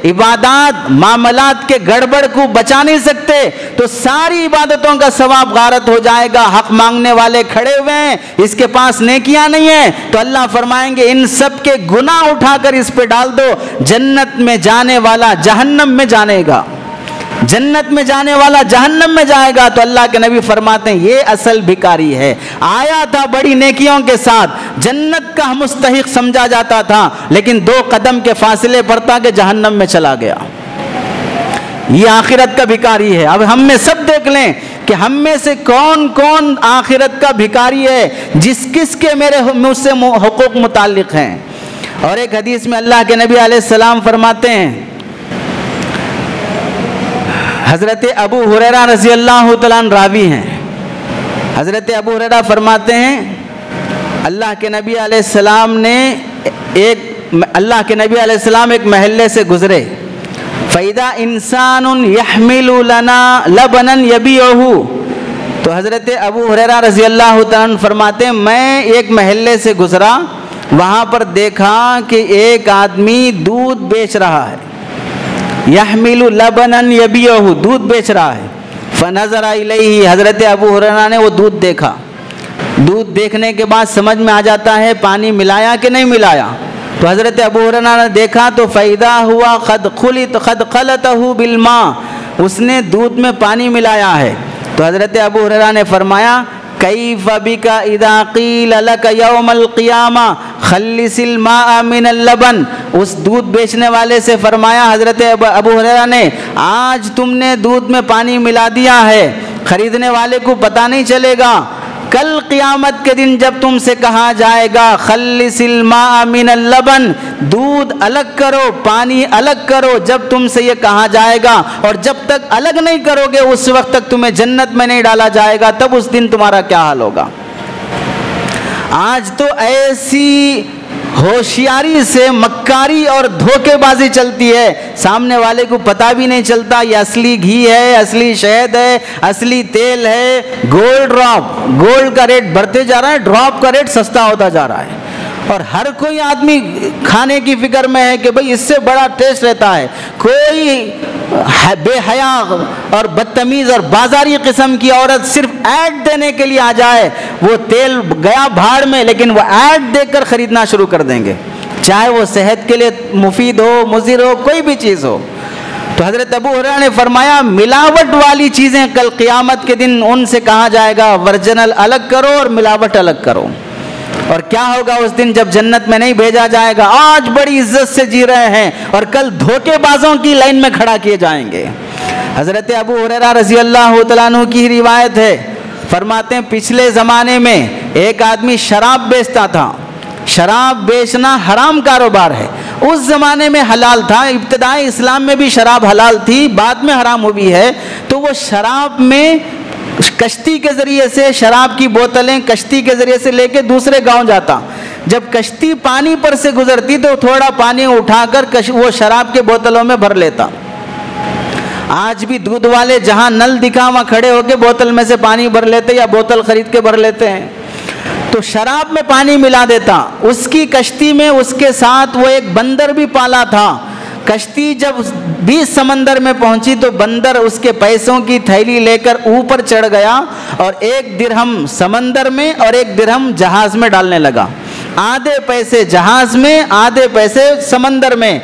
S1: عبادات معاملات کے گڑبڑ کو بچا نہیں سکتے، تو ساری عبادتوں کا ثواب غارت ہو جائے گا۔ حق مانگنے والے کھڑے ہوئے ہیں، اس کے پاس نیکیاں نہیں ہیں، تو اللہ فرمائیں گے ان سب کے گناہ اٹھا کر اس پہ ڈال دو، جنت میں جانے والا جہنم میں جانے گا، جنت میں جانے والا جہنم میں جائے گا۔ تو اللہ کے نبی فرماتے ہیں یہ اصل بھکاری ہے، آیا تھا بڑی نیکیوں کے ساتھ، جنت کا مستحق سمجھا جاتا تھا، لیکن 2 قدم کے فاصلے پر تھا کہ جہنم میں چلا گیا، یہ آخرت کا بھکاری ہے۔ اب ہم میں سب دیکھ لیں کہ ہم میں سے کون کون آخرت کا بھکاری ہے، کس کے مجھ سے حقوق متعلق ہیں۔ اور ایک حدیث میں اللہ کے نبی علیہ السلام فرماتے ہیں، حضرت ابو ہریرہ رضی اللہ تعالیٰ عنہ راوی ہیں، حضرت ابو ہریرہ فرماتے ہیں اللہ کے نبی علیہ السلام ایک محلے سے گزرے، فَإِذَا إِنسَانٌ يَحْمِلُ لَنَا لَبَنًا يَبِيعُهُ، تو حضرت ابو ہریرہ رضی اللہ تعالیٰ عنہ فرماتے ہیں میں ایک محلے سے گزرا، وہاں پر دیکھا کہ ایک آدمی دودھ بیچ رہا ہے، یحمل لبنا یبیعہ، دودھ بیچ رہا ہے، فنظر الیہ، حضرت ابو ہریرہ نے وہ دودھ دیکھا، دودھ دیکھنے کے بعد سمجھ میں آ جاتا ہے پانی ملایا کہ نہیں ملایا، تو حضرت ابو ہریرہ نے دیکھا تو فیدا ہوا قد خلطہ بالماء، اس نے دودھ میں پانی ملایا ہے، تو حضرت ابو ہریرہ نے فرمایا کیف بک اذا قیل لک یوم القیامہ خلص الماء من اللبن، اس دودھ بیچنے والے سے فرمایا حضرت ابو ہریرہ نے آج تم نے دودھ میں پانی ملا دیا ہے، خریدنے والے کو پتہ نہیں چلے گا،
S3: کل قیامت کے دن جب تم سے کہا جائے گا خلص الماء من اللبن، دودھ الگ کرو پانی الگ کرو، جب تم سے یہ کہا جائے گا اور جب تک الگ نہیں کرو گے اس وقت تک تمہیں جنت میں نہیں ڈالا جائے گا، تب اس دن تمہارا کیا حال ہوگا۔ آج تو ایسی ہوشیاری سے مکاری اور دھوکے بازی چلتی ہے، سامنے والے کو پتہ بھی نہیں چلتا یہ اصلی گھی ہے، اصلی شہد ہے، اصلی تیل ہے۔ گولڈ ڈراپ، گولڈ کا ریٹ بڑھتے جا رہا ہے، ڈراپ کا ریٹ سستا ہوتا جا رہا ہے، اور ہر کوئی آدمی کھانے کی فکر میں ہے کہ بھئی اس سے بڑا ٹیسٹ رہتا ہے۔ کوئی بے حیا اور بدتمیز اور بازاری قسم کی عورت صرف ایڈ دینے کے لیے آ جائے، وہ تیل گیا بھاڑ میں، لیکن وہ ایڈ دیکھ کر خریدنا شروع کر دیں گے، چاہے وہ صحت کے لیے مفید ہو، مضر ہو، کوئی بھی چیز ہو۔ تو حضرت ابو ہریرہ نے فرمایا ملاوٹ والی چیزیں کل قیامت کے دن ان سے کہا جائے گا ورجنل الگ کرو اور ملاوٹ الگ کرو۔ اور کیا ہوگا اس دن جب جنت میں نہیں بھیجا جائے گا؟ آج بڑی عزت سے جی رہے ہیں اور کل دھوکے بازوں کی لائن میں کھڑا کیے جائیں گے۔ حضرت ابو ہریرہ رضی اللہ تعالیٰ عنہ کی روایت ہے، فرماتے ہیں پچھلے زمانے میں ایک آدمی شراب بیچتا تھا۔ شراب بیچنا حرام کاروبار ہے، اس زمانے میں حلال تھا، ابتدائی اسلام میں بھی شراب حلال تھی، بعد میں حرام ہوئی ہے۔ تو وہ شراب میں کشتی کے ذریعے سے شراب کی بوتلیں کشتی کے ذریعے سے لے کے دوسرے گاؤں جاتا، جب کشتی پانی پر سے گزرتی تو تھوڑا پانی اٹھا کر وہ شراب کے بوتلوں میں بھر لیتا۔ آج بھی دودھ والے جہاں نل دکھا وہاں کھڑے ہو کے بوتل میں سے پانی بھر لیتے یا بوتل خرید کے بھر لیتے ہیں۔ تو شراب میں پانی ملا دیتا، اس کی کشتی میں اس کے ساتھ وہ ایک بندر بھی پالا تھا۔ کشتی جب 20 سمندر میں پہنچی تو بندر اس کے پیسوں کی تھیلی لے کر اوپر چڑھ گیا اور 1 درہم سمندر میں اور 1 درہم جہاز میں ڈالنے لگا، آدھے پیسے جہاز میں آدھے پیسے سمندر میں۔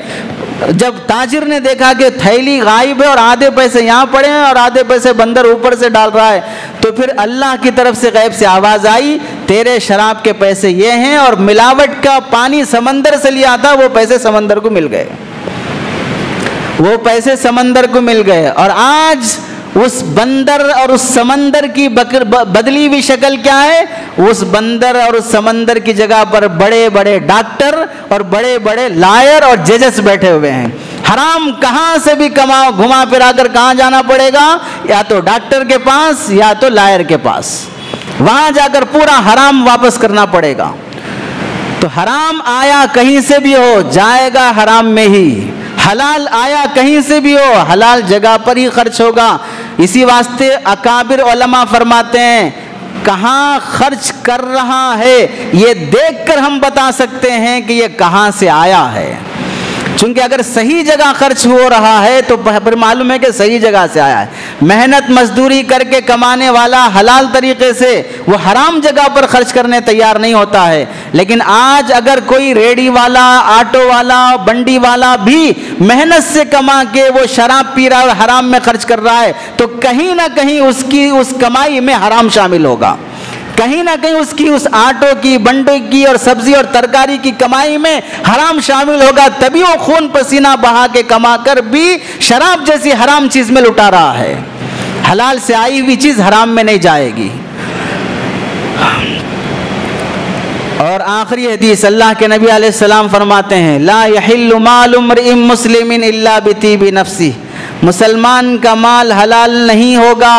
S3: جب تاجر نے دیکھا کہ تھیلی غائب ہے اور آدھے پیسے یہاں پڑے ہیں اور آدھے پیسے بندر اوپر سے ڈال رہا ہے، تو پھر اللہ کی طرف سے غیب سے آواز آئی تیرے شراب کے پیسے یہ ہیں، اور ملاوٹ کا پانی سمندر سے لیا تھا وہ پیسے سمندر کو مل گئے، وہ پیسے سمندر کو مل گئے۔ اور آج اس بندر اور اس سمندر کی بدلی ہوئی شکل کیا ہے؟ اس بندر اور اس سمندر کی جگہ پر بڑے بڑے ڈاکٹر اور بڑے بڑے لائر اور ججز بیٹھے ہوئے ہیں۔ حرام کہاں سے بھی کماؤ، گھما پھرا کر کہاں جانا پڑے گا؟ یا تو ڈاکٹر کے پاس یا تو لائر کے پاس، وہاں جا کر پورا حرام واپس کرنا پڑے گا۔ تو حرام آیا کہیں سے بھی ہو جائے گا حرام میں ہی، حلال آیا کہیں سے بھی ہو حلال جگہ پر ہی خرچ ہوگا۔ اسی واسطے اکابر علماء فرماتے ہیں کہاں خرچ کر رہا ہے یہ دیکھ کر ہم بتا سکتے ہیں کہ یہ کہاں سے آیا ہے، چونکہ اگر صحیح جگہ خرچ ہو رہا ہے تو پھر معلوم ہے کہ صحیح جگہ سے آیا ہے۔ محنت مزدوری کر کے کمانے والا حلال طریقے سے وہ حرام جگہ پر خرچ کرنے تیار نہیں ہوتا ہے، لیکن آج اگر کوئی ریڑھی والا، آٹو والا، بنڈی والا بھی محنت سے کما کے وہ شراب پی رہا ہے اور حرام میں خرچ کر رہا ہے تو کہیں نہ کہیں اس کی اس کمائی میں حرام شامل ہوگا، کہیں نہ کہیں اس کی اس آٹو کی، بنڈے کی اور سبزی اور ترکاری کی کمائی میں حرام شامل ہوگا، تبھی وہ خون پسینہ بہا کے کما کر بھی شراب جیسی حرام چیز میں لٹا رہا ہے۔ حلال سے آئی ہوئی چیز حرام میں نہیں جائے گی۔ اور آخری حدیث اللہ کے نبی علیہ السلام فرماتے ہیں لا یحل مال امرئ مسلم الا بطیب نفسہ، مسلمان کا مال حلال نہیں ہوگا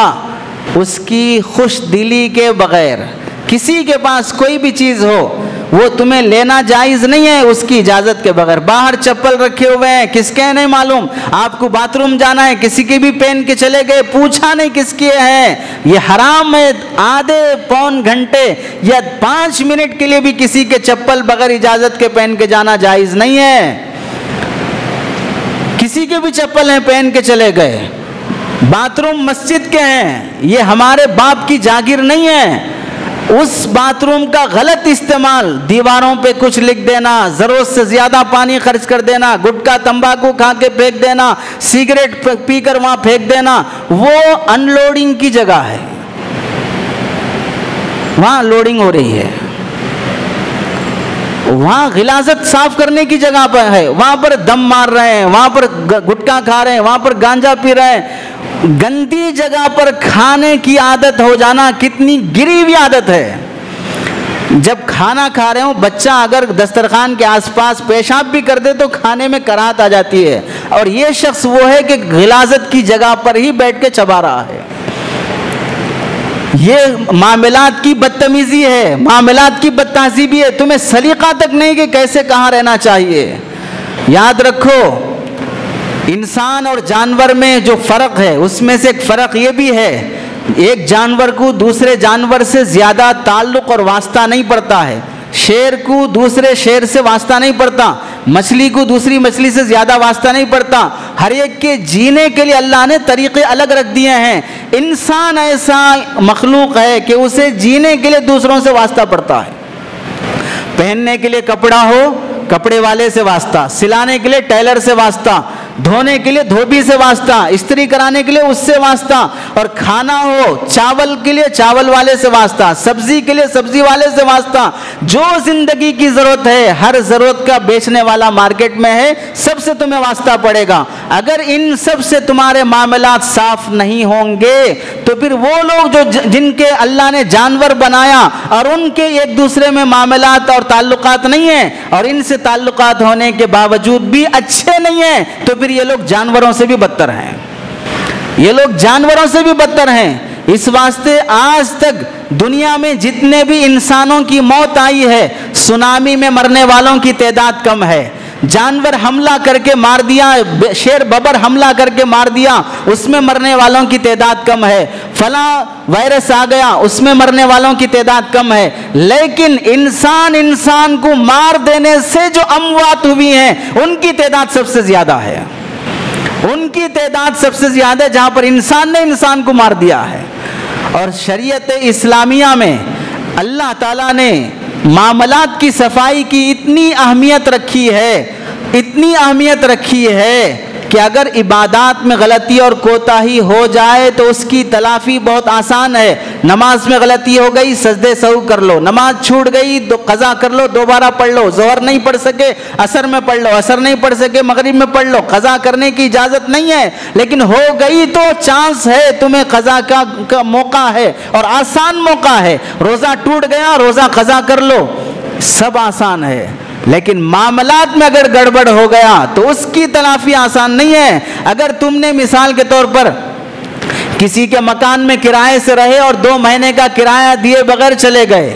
S3: اس کی خوش دلی کے بغیر۔ کسی کے پاس کوئی بھی چیز ہو وہ تمہیں لینا جائز نہیں ہے اس کی اجازت کے بغیر۔ باہر چپل رکھے ہوئے ہیں، کس کے نہیں معلوم، آپ کو باتھ روم جانا ہے کسی کی بھی پہن کے چلے گئے، پوچھا نہیں کس کے ہیں، یہ حرام ہے۔ آدھے پون گھنٹے یا 5 منٹ کے لیے بھی کسی کے چپل بغیر اجازت کے پہن کے جانا جائز نہیں ہے۔ کسی کے بھی چپل ہیں پہن کے چلے گئے، باتھ روم مسجد کے ہیں، یہ ہمارے باپ کی جاگیر نہیں ہے۔ اس باتھ روم کا غلط استعمال، دیواروں پہ کچھ لکھ دینا، ضرورت سے زیادہ پانی خرچ کر دینا، گٹکا تمباکو کھا کے پھینک دینا، سگریٹ پی کر وہاں پھینک دینا، وہ ان لوڈنگ کی جگہ ہے، وہاں لوڈنگ ہو رہی ہے، وہاں غلاظت صاف کرنے کی جگہ پر ہے، وہاں پر دم مار رہے ہیں، وہاں پر گٹکا کھا رہے ہیں، وہاں پر گانجا پی رہے ہیں،
S1: گندی جگہ پر کھانے کی عادت ہو جانا کتنی گری ہوئی عادت ہے. جب کھانا کھا رہے ہوں بچہ اگر دسترخوان کے آس پاس پیشاب بھی کر دے تو کھانے میں کراہت آ جاتی ہے, اور یہ شخص وہ ہے کہ غلاظت کی جگہ پر ہی بیٹھ کے چبا رہا ہے. یہ معاملات کی بدتمیزی ہے, معاملات کی بدتہذیبی ہے. تمہیں سلیقہ تک نہیں کہ کیسے کہاں رہنا چاہیے. یاد رکھو انسان اور جانور میں جو فرق ہے اس میں سے ایک فرق یہ بھی ہے, ایک جانور کو دوسرے جانور سے زیادہ تعلق اور واسطہ نہیں پڑتا ہے. شیر کو دوسرے شیر سے واسطہ نہیں پڑتا, مچھلی کو دوسری مچھلی سے زیادہ واسطہ نہیں پڑتا. ہر ایک کے جینے کے لیے اللہ نے طریقے الگ رکھ دیے ہیں. انسان ایسا مخلوق ہے کہ اسے جینے کے لیے دوسروں سے واسطہ پڑتا ہے. پہننے کے لیے کپڑا ہو کپڑے والے سے واسطہ, سلانے کے لیے ٹیلر سے واسطہ, دھونے کے لیے دھوبی سے واسطہ, استری کرانے کے لیے اس سے واسطہ, اور کھانا ہو چاول کے لیے چاول والے سے واسطہ, سبزی کے لیے سبزی والے سے واسطہ. جو زندگی کی ضرورت ہے ہر ضرورت کا بیچنے والا مارکیٹ میں ہے, سب سے تمہیں واسطہ پڑے گا. اگر ان سب سے تمہارے معاملات صاف نہیں ہوں گے تو پھر وہ لوگ جن کے اللہ نے جانور بنایا اور ان کے ایک دوسرے میں معاملات اور تعلقات نہیں ہیں, اور ان سے تعلقات ہونے کے باوجود بھی اچھے نہیں ہیں, تو پھر یہ لوگ جانوروں سے بھی بدتر ہیں. یہ لوگ جانوروں سے بھی بدتر ہیں. اس واسطے آج تک دنیا میں جتنے بھی انسانوں کی موت آئی ہے, سونامی میں مرنے والوں کی تعداد کم ہے. جانور حملہ کر کے مار دیا, شیر ببر حملہ کر کے مار دیا, اس میں مرنے والوں کی تعداد کم ہے. فلاں وائرس آ گیا, اس میں مرنے والوں کی تعداد کم ہے. لیکن انسان کو مار دینے سے جو اموات ہوئی ہیں ان کی تعداد سب سے زیادہ ہے. ان کی تعداد سب سے زیادہ ہے جہاں پر انسان نے انسان کو مار دیا ہے. اور شریعت اسلامیہ میں اللہ تعالیٰ نے معاملات کی صفائی کی اتنی اہمیت رکھی ہے کہ اگر عبادات میں غلطی اور کوتاہی ہو جائے تو اس کی تلافی بہت آسان ہے. نماز میں غلطی ہو گئی سجدے سہو کر لو, نماز چھوٹ گئی قضا کر لو, دوبارہ پڑھ لو. ظہر نہیں پڑھ سکے عصر میں پڑھ لو, عصر نہیں پڑھ سکے مغرب میں پڑھ لو. قضا کرنے کی اجازت نہیں ہے, لیکن ہو گئی تو چانس ہے, تمہیں قضا کا موقع ہے اور آسان موقع ہے. روزہ ٹوٹ گیا روزہ قضا کر لو, سب آسان ہے. لیکن معاملات میں اگر گڑبڑ ہو گیا تو اس کی تلافی آسان نہیں ہے. اگر تم نے مثال کے طور پر کسی کے مکان میں کرائے سے رہے اور 2 مہینے کا کرایہ دیے بغیر چلے گئے,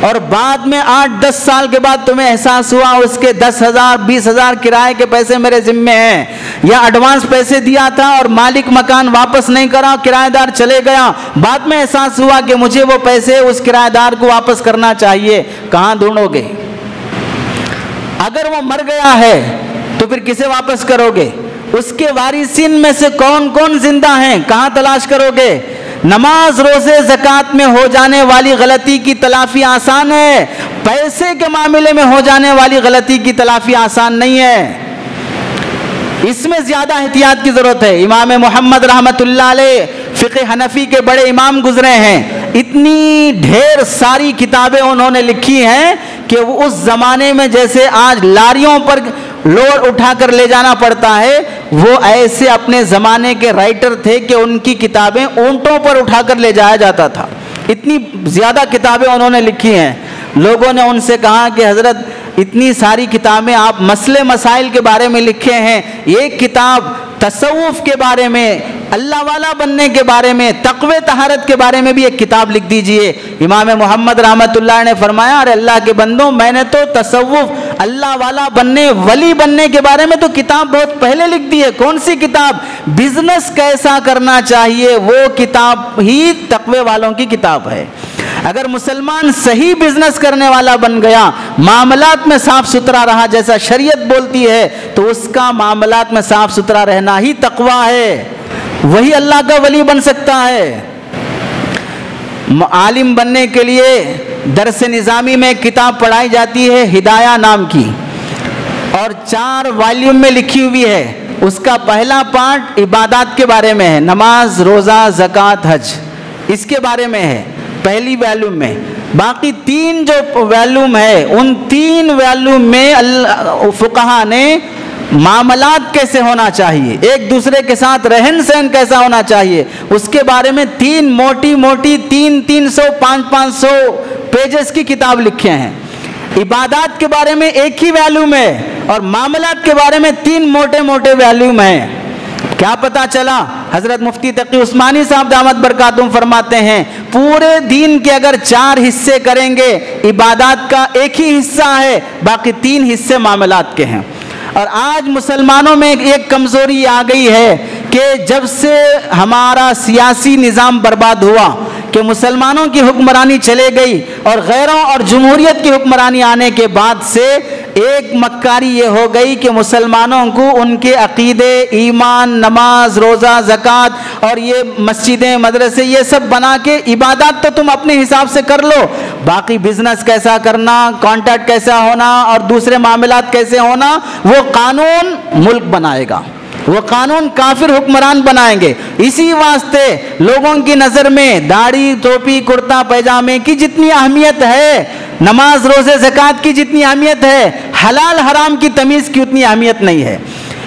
S1: اور بعد میں 8-10 سال کے بعد تمہیں احساس ہوا اس کے 10,000-20,000 کرائے کے پیسے میرے ذمے ہیں, یا ایڈوانس پیسے دیا تھا اور مالک مکان واپس نہیں کرا, کرایہ دار چلے گیا, بعد میں احساس ہوا کہ مجھے وہ پیسے اس کرایہ دار کو واپس کرنا چاہیے, کہاں ڈھونڈو گے؟ اگر وہ مر گیا ہے تو پھر کسے واپس کرو گے؟ اس کے وارثین میں سے کون کون زندہ ہیں, کہاں تلاش کرو گے؟ نماز روزے زکوٰۃ میں ہو جانے والی غلطی کی تلافی آسان ہے, پیسے کے معاملے میں ہو جانے والی غلطی کی تلافی آسان نہیں ہے. اس میں زیادہ احتیاط کی ضرورت ہے. امام محمد رحمۃ اللہ علیہ فقہ حنفی کے بڑے امام گزرے ہیں, اتنی ڈھیر ساری کتابیں انہوں نے لکھی ہیں کہ وہ اس زمانے میں جیسے آج لاریوں پر لوڈ اٹھا کر لے جانا پڑتا ہے, وہ ایسے اپنے زمانے کے رائٹر تھے کہ ان کی کتابیں اونٹوں پر اٹھا کر لے جایا جاتا تھا. اتنی زیادہ کتابیں انہوں نے لکھی ہیں. لوگوں نے ان سے کہا کہ حضرت اتنی ساری کتابیں آپ مسئلے مسائل کے بارے میں لکھے ہیں, ایک کتاب تصوف کے بارے میں, اللہ والا بننے کے بارے میں, تقوی طہارت کے بارے میں بھی ایک کتاب لکھ دیجئے. امام محمد رحمۃ اللہ نے فرمایا, ارے اللہ کے بندوں, میں نے تو تصوف اللہ والا بننے ولی بننے کے بارے میں تو کتاب بہت پہلے لکھ دی ہے. کون سی کتاب؟ بزنس کیسا کرنا چاہیے, وہ کتاب ہی تقوی والوں کی کتاب ہے. اگر مسلمان صحیح بزنس کرنے والا بن گیا, معاملات میں صاف ستھرا رہا جیسا شریعت بولتی ہے, تو اس کا معاملات میں صاف ستھرا رہنا ہی تقوی ہے, وہی اللہ کا ولی بن سکتا ہے. عالم بننے کے لیے درس نظامی میں ایک کتاب پڑھائی جاتی ہے ہدایہ نام کی, اور 4 والیوم میں لکھی ہوئی ہے. اس کا پہلا پارٹ عبادات کے بارے میں ہے, نماز روزہ زکوٰۃ حج, اس کے بارے میں ہے پہلی ویلیوم میں. باقی 3 جو ویلیوم ہے, ان 3 ویلیوم میں فقہا نے معاملات کیسے ہونا چاہیے، ایک دوسرے کے ساتھ رہن سہن کیسا ہونا چاہیے، اس کے بارے میں 3 موٹی 300 500 پیجز کی کتاب لکھے ہیں۔ عبادات کے بارے میں ایک ہی ویلیوم ہے اور معاملات کے بارے میں 3 موٹے ویلیوم ہیں۔ کیا پتا چلا؟ حضرت مفتی تقی عثمانی صاحب دامت برکاتہم فرماتے ہیں پورے دین کے اگر 4 حصے کریں گے، عبادات کا ایک ہی حصہ ہے، باقی 3 حصے معاملات کے ہیں۔ اور آج مسلمانوں میں ایک کمزوری آ گئی ہے کہ جب سے ہمارا سیاسی نظام برباد ہوا کہ مسلمانوں کی حکمرانی چلے گئی اور غیروں اور جمہوریت کی حکمرانی آنے کے بعد سے ایک مکاری یہ ہو گئی کہ مسلمانوں کو ان کے عقیدے، ایمان، نماز، روزہ، زکوٰۃ اور یہ مسجدیں، مدرسے، یہ سب بنا کے عبادات تو تم اپنے حساب سے کر لو، باقی بزنس کیسا کرنا، کانٹیکٹ کیسا ہونا اور دوسرے معاملات کیسے ہونا وہ قانون ملک بنائے گا، وہ قانون کافر حکمران بنائیں گے۔ اسی واسطے لوگوں کی نظر میں داڑھی، ٹوپی، کرتا پائجامے کی جتنی اہمیت ہے، نماز، روزے، زکوٰۃ کی جتنی اہمیت ہے، حلال حرام کی تمیز کی اتنی اہمیت نہیں ہے۔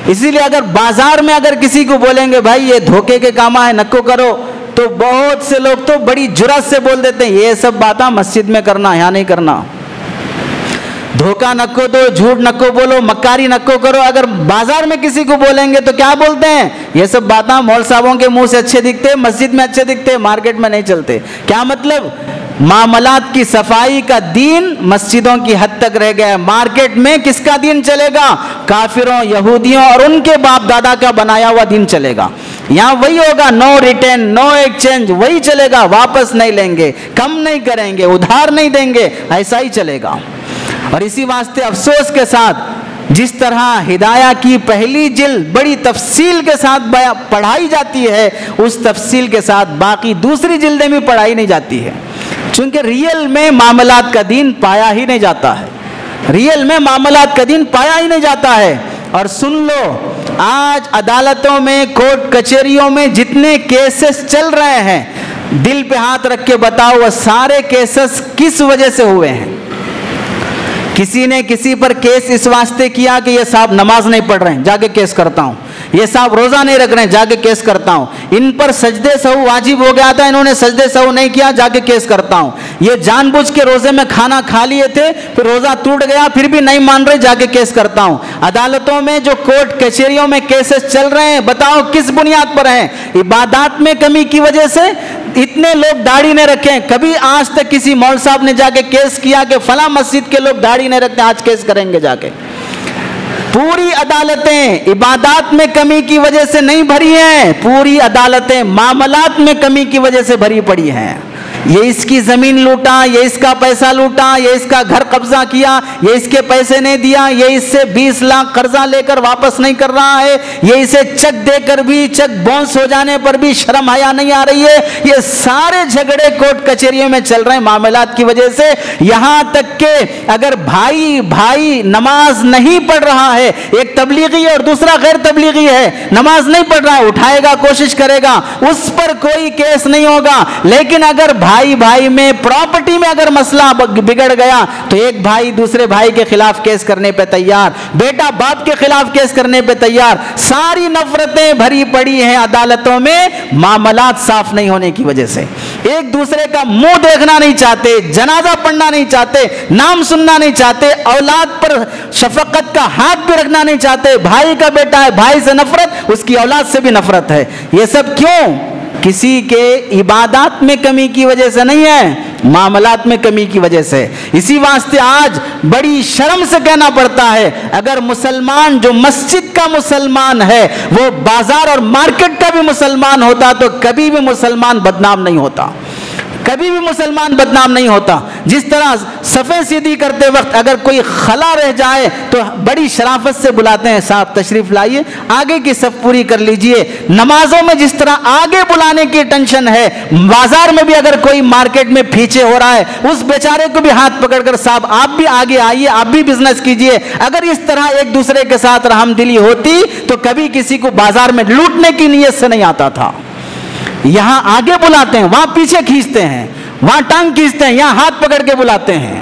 S1: اسی لیے اگر بازار میں اگر کسی کو بولیں گے بھائی یہ دھوکے کے کام ہے نکو کرو، تو بہت سے لوگ تو بڑی جرات سے بول دیتے ہیں یہ سب باتیں مسجد میں کرنا، یہاں نہیں کرنا، دھوکہ نکو دو، جھوٹ نکو بولو، مکاری نکو کرو۔ اگر بازار میں کسی کو بولیں گے تو کیا بولتے ہیں؟ یہ سب باتیں مول صاحبوں کے منہ سے اچھے دکھتے، مسجد میں اچھے دکھتے، مارکیٹ میں نہیں چلتے۔ کیا مطلب؟ معاملات کی صفائی کا دین مسجدوں کی حد تک رہ گیا ہے، مارکیٹ میں کس کا دین چلے گا؟ کافروں، یہودیوں اور ان کے باپ دادا کا بنایا ہوا دین چلے گا۔ یہاں وہی ہوگا، نو ریٹرن، نو ایکسچینج، وہی چلے گا، واپس نہیں لیں گے، کم نہیں کریں گے، ادھار نہیں دیں گے، ایسا ہی چلے گا۔ اور اسی واسطے افسوس کے ساتھ جس طرح ہدایہ کی پہلی جلد بڑی تفصیل کے ساتھ پڑھائی جاتی ہے، اس تفصیل کے ساتھ باقی دوسری جلدیں بھی پڑھائی نہیں جاتی ہے، چونکہ ریل میں معاملات کا دین پایا ہی نہیں جاتا ہے، ریل میں معاملات کا دین پایا ہی نہیں جاتا ہے۔ اور سن لو، آج عدالتوں میں، کورٹ کچہریوں میں جتنے کیسز چل رہے ہیں، دل پہ ہاتھ رکھ کے بتاؤ وہ سارے کیسز کس وجہ سے ہوئے ہیں؟ کسی نے کسی پر کیس اس واسطے کیا کہ یہ صاحب نماز نہیں پڑھ رہے ہیں، جا کے کیس کرتا ہوں، یہ صاحب روزہ نہیں رکھ رہے ہیں، جا کے کیس کرتا ہوں، ان پر سجدے سہو واجب ہو گیا تھا، انہوں نے سجدے سہو نہیں کیا، جا کے کیس کرتا ہوں، یہ جان بوجھ کے روزے میں کھانا کھا لیے تھے، پھر روزہ ٹوٹ گیا، پھر بھی نہیں مان رہے، جا کے کیس کرتا ہوں۔ عدالتوں میں جو کورٹ کچہریوں میں کیسز چل رہے ہیں، بتاؤ کس بنیاد پر ہیں؟ عبادات میں کمی کی وجہ سے اتنے لوگ داڑھی نہیں رکھیں۔ کبھی آج تک کسی مول صاحب نے جا کے کیس کیا کہ فلاں مسجد کے لوگ داڑھی نہیں رکھتے، آج کیس کریں گے جا کے؟ پوری عدالتیں عبادات میں کمی کی وجہ سے نہیں بھری ہیں، پوری عدالتیں معاملات میں کمی کی وجہ سے بھری پڑی ہیں۔ یہ اس کی زمین لوٹا، یہ اس کا پیسہ لوٹا، یہ اس کا گھر قبضہ کیا، یہ اس کے پیسے نہیں دیا، یہ اس سے 20 لاکھ قرضہ لے کر واپس نہیں کر رہا ہے، یہ اسے چیک دے کر بھی، چیک باؤنس ہو جانے پر بھی شرم حیا نہیں آ رہی ہے۔ یہ سارے جھگڑے کورٹ کچہریوں میں چل رہے ہیں معاملات کی وجہ سے۔ یہاں تک کہ اگر بھائی نماز نہیں پڑھ رہا ہے، ایک تبلیغی ہے اور دوسرا غیر تبلیغی ہے، نماز نہیں پڑھ رہا ہے، اٹھائے گا، کوشش کرے گا، اس پر کوئی کیس نہیں ہوگا۔ لیکن اگر بھائی میں، پراپرٹی میں اگر مسئلہ بگڑ گیا تو ایک بھائی دوسرے بھائی کے خلاف کیس کرنے پہ تیار، بیٹا باپ کے خلاف کیس کرنے پہ تیار۔ ساری نفرتیں بھری پڑی ہیں عدالتوں میں معاملات صاف نہیں ہونے کی وجہ سے۔ ایک دوسرے کا منہ دیکھنا نہیں چاہتے، جنازہ پڑھنا نہیں چاہتے، نام سننا نہیں چاہتے، اولاد پر شفقت کا ہاتھ بھی رکھنا نہیں چاہتے۔ بھائی کا بیٹا ہے، بھائی سے نفرت، اس کی اولاد سے بھی نفرت ہے۔ یہ سب کیوں؟ کسی کے عبادات میں کمی کی وجہ سے نہیں ہے، معاملات میں کمی کی وجہ سے۔ اسی واسطے آج بڑی شرم سے کہنا پڑتا ہے، اگر مسلمان جو مسجد کا مسلمان ہے وہ بازار اور مارکیٹ کا بھی مسلمان ہوتا تو کبھی بھی مسلمان بدنام نہیں ہوتا، کبھی بھی مسلمان بدنام نہیں ہوتا۔ جس طرح صفیں سیدھی کرتے وقت اگر کوئی خلا رہ جائے تو بڑی شرافت سے بلاتے ہیں، صاحب تشریف لائیے، آگے کی صف پوری کر لیجئے۔ نمازوں میں جس طرح آگے بلانے کی ٹینشن ہے، بازار میں بھی اگر کوئی مارکیٹ میں پیچھے ہو رہا ہے، اس بیچارے کو بھی ہاتھ پکڑ کر صاحب آپ بھی آگے آئیے، آپ بھی بزنس کیجئے۔ اگر اس طرح ایک دوسرے کے ساتھ رحم دلی ہوتی تو کبھی کسی کو بازار میں لوٹنے کی نیت سے نہیں آتا تھا۔ یہاں آگے بلاتے ہیں، وہاں پیچھے کھینچتے ہیں، وہاں ٹانگ کھینچتے ہیں، یہاں ہاتھ پکڑ کے بلاتے ہیں۔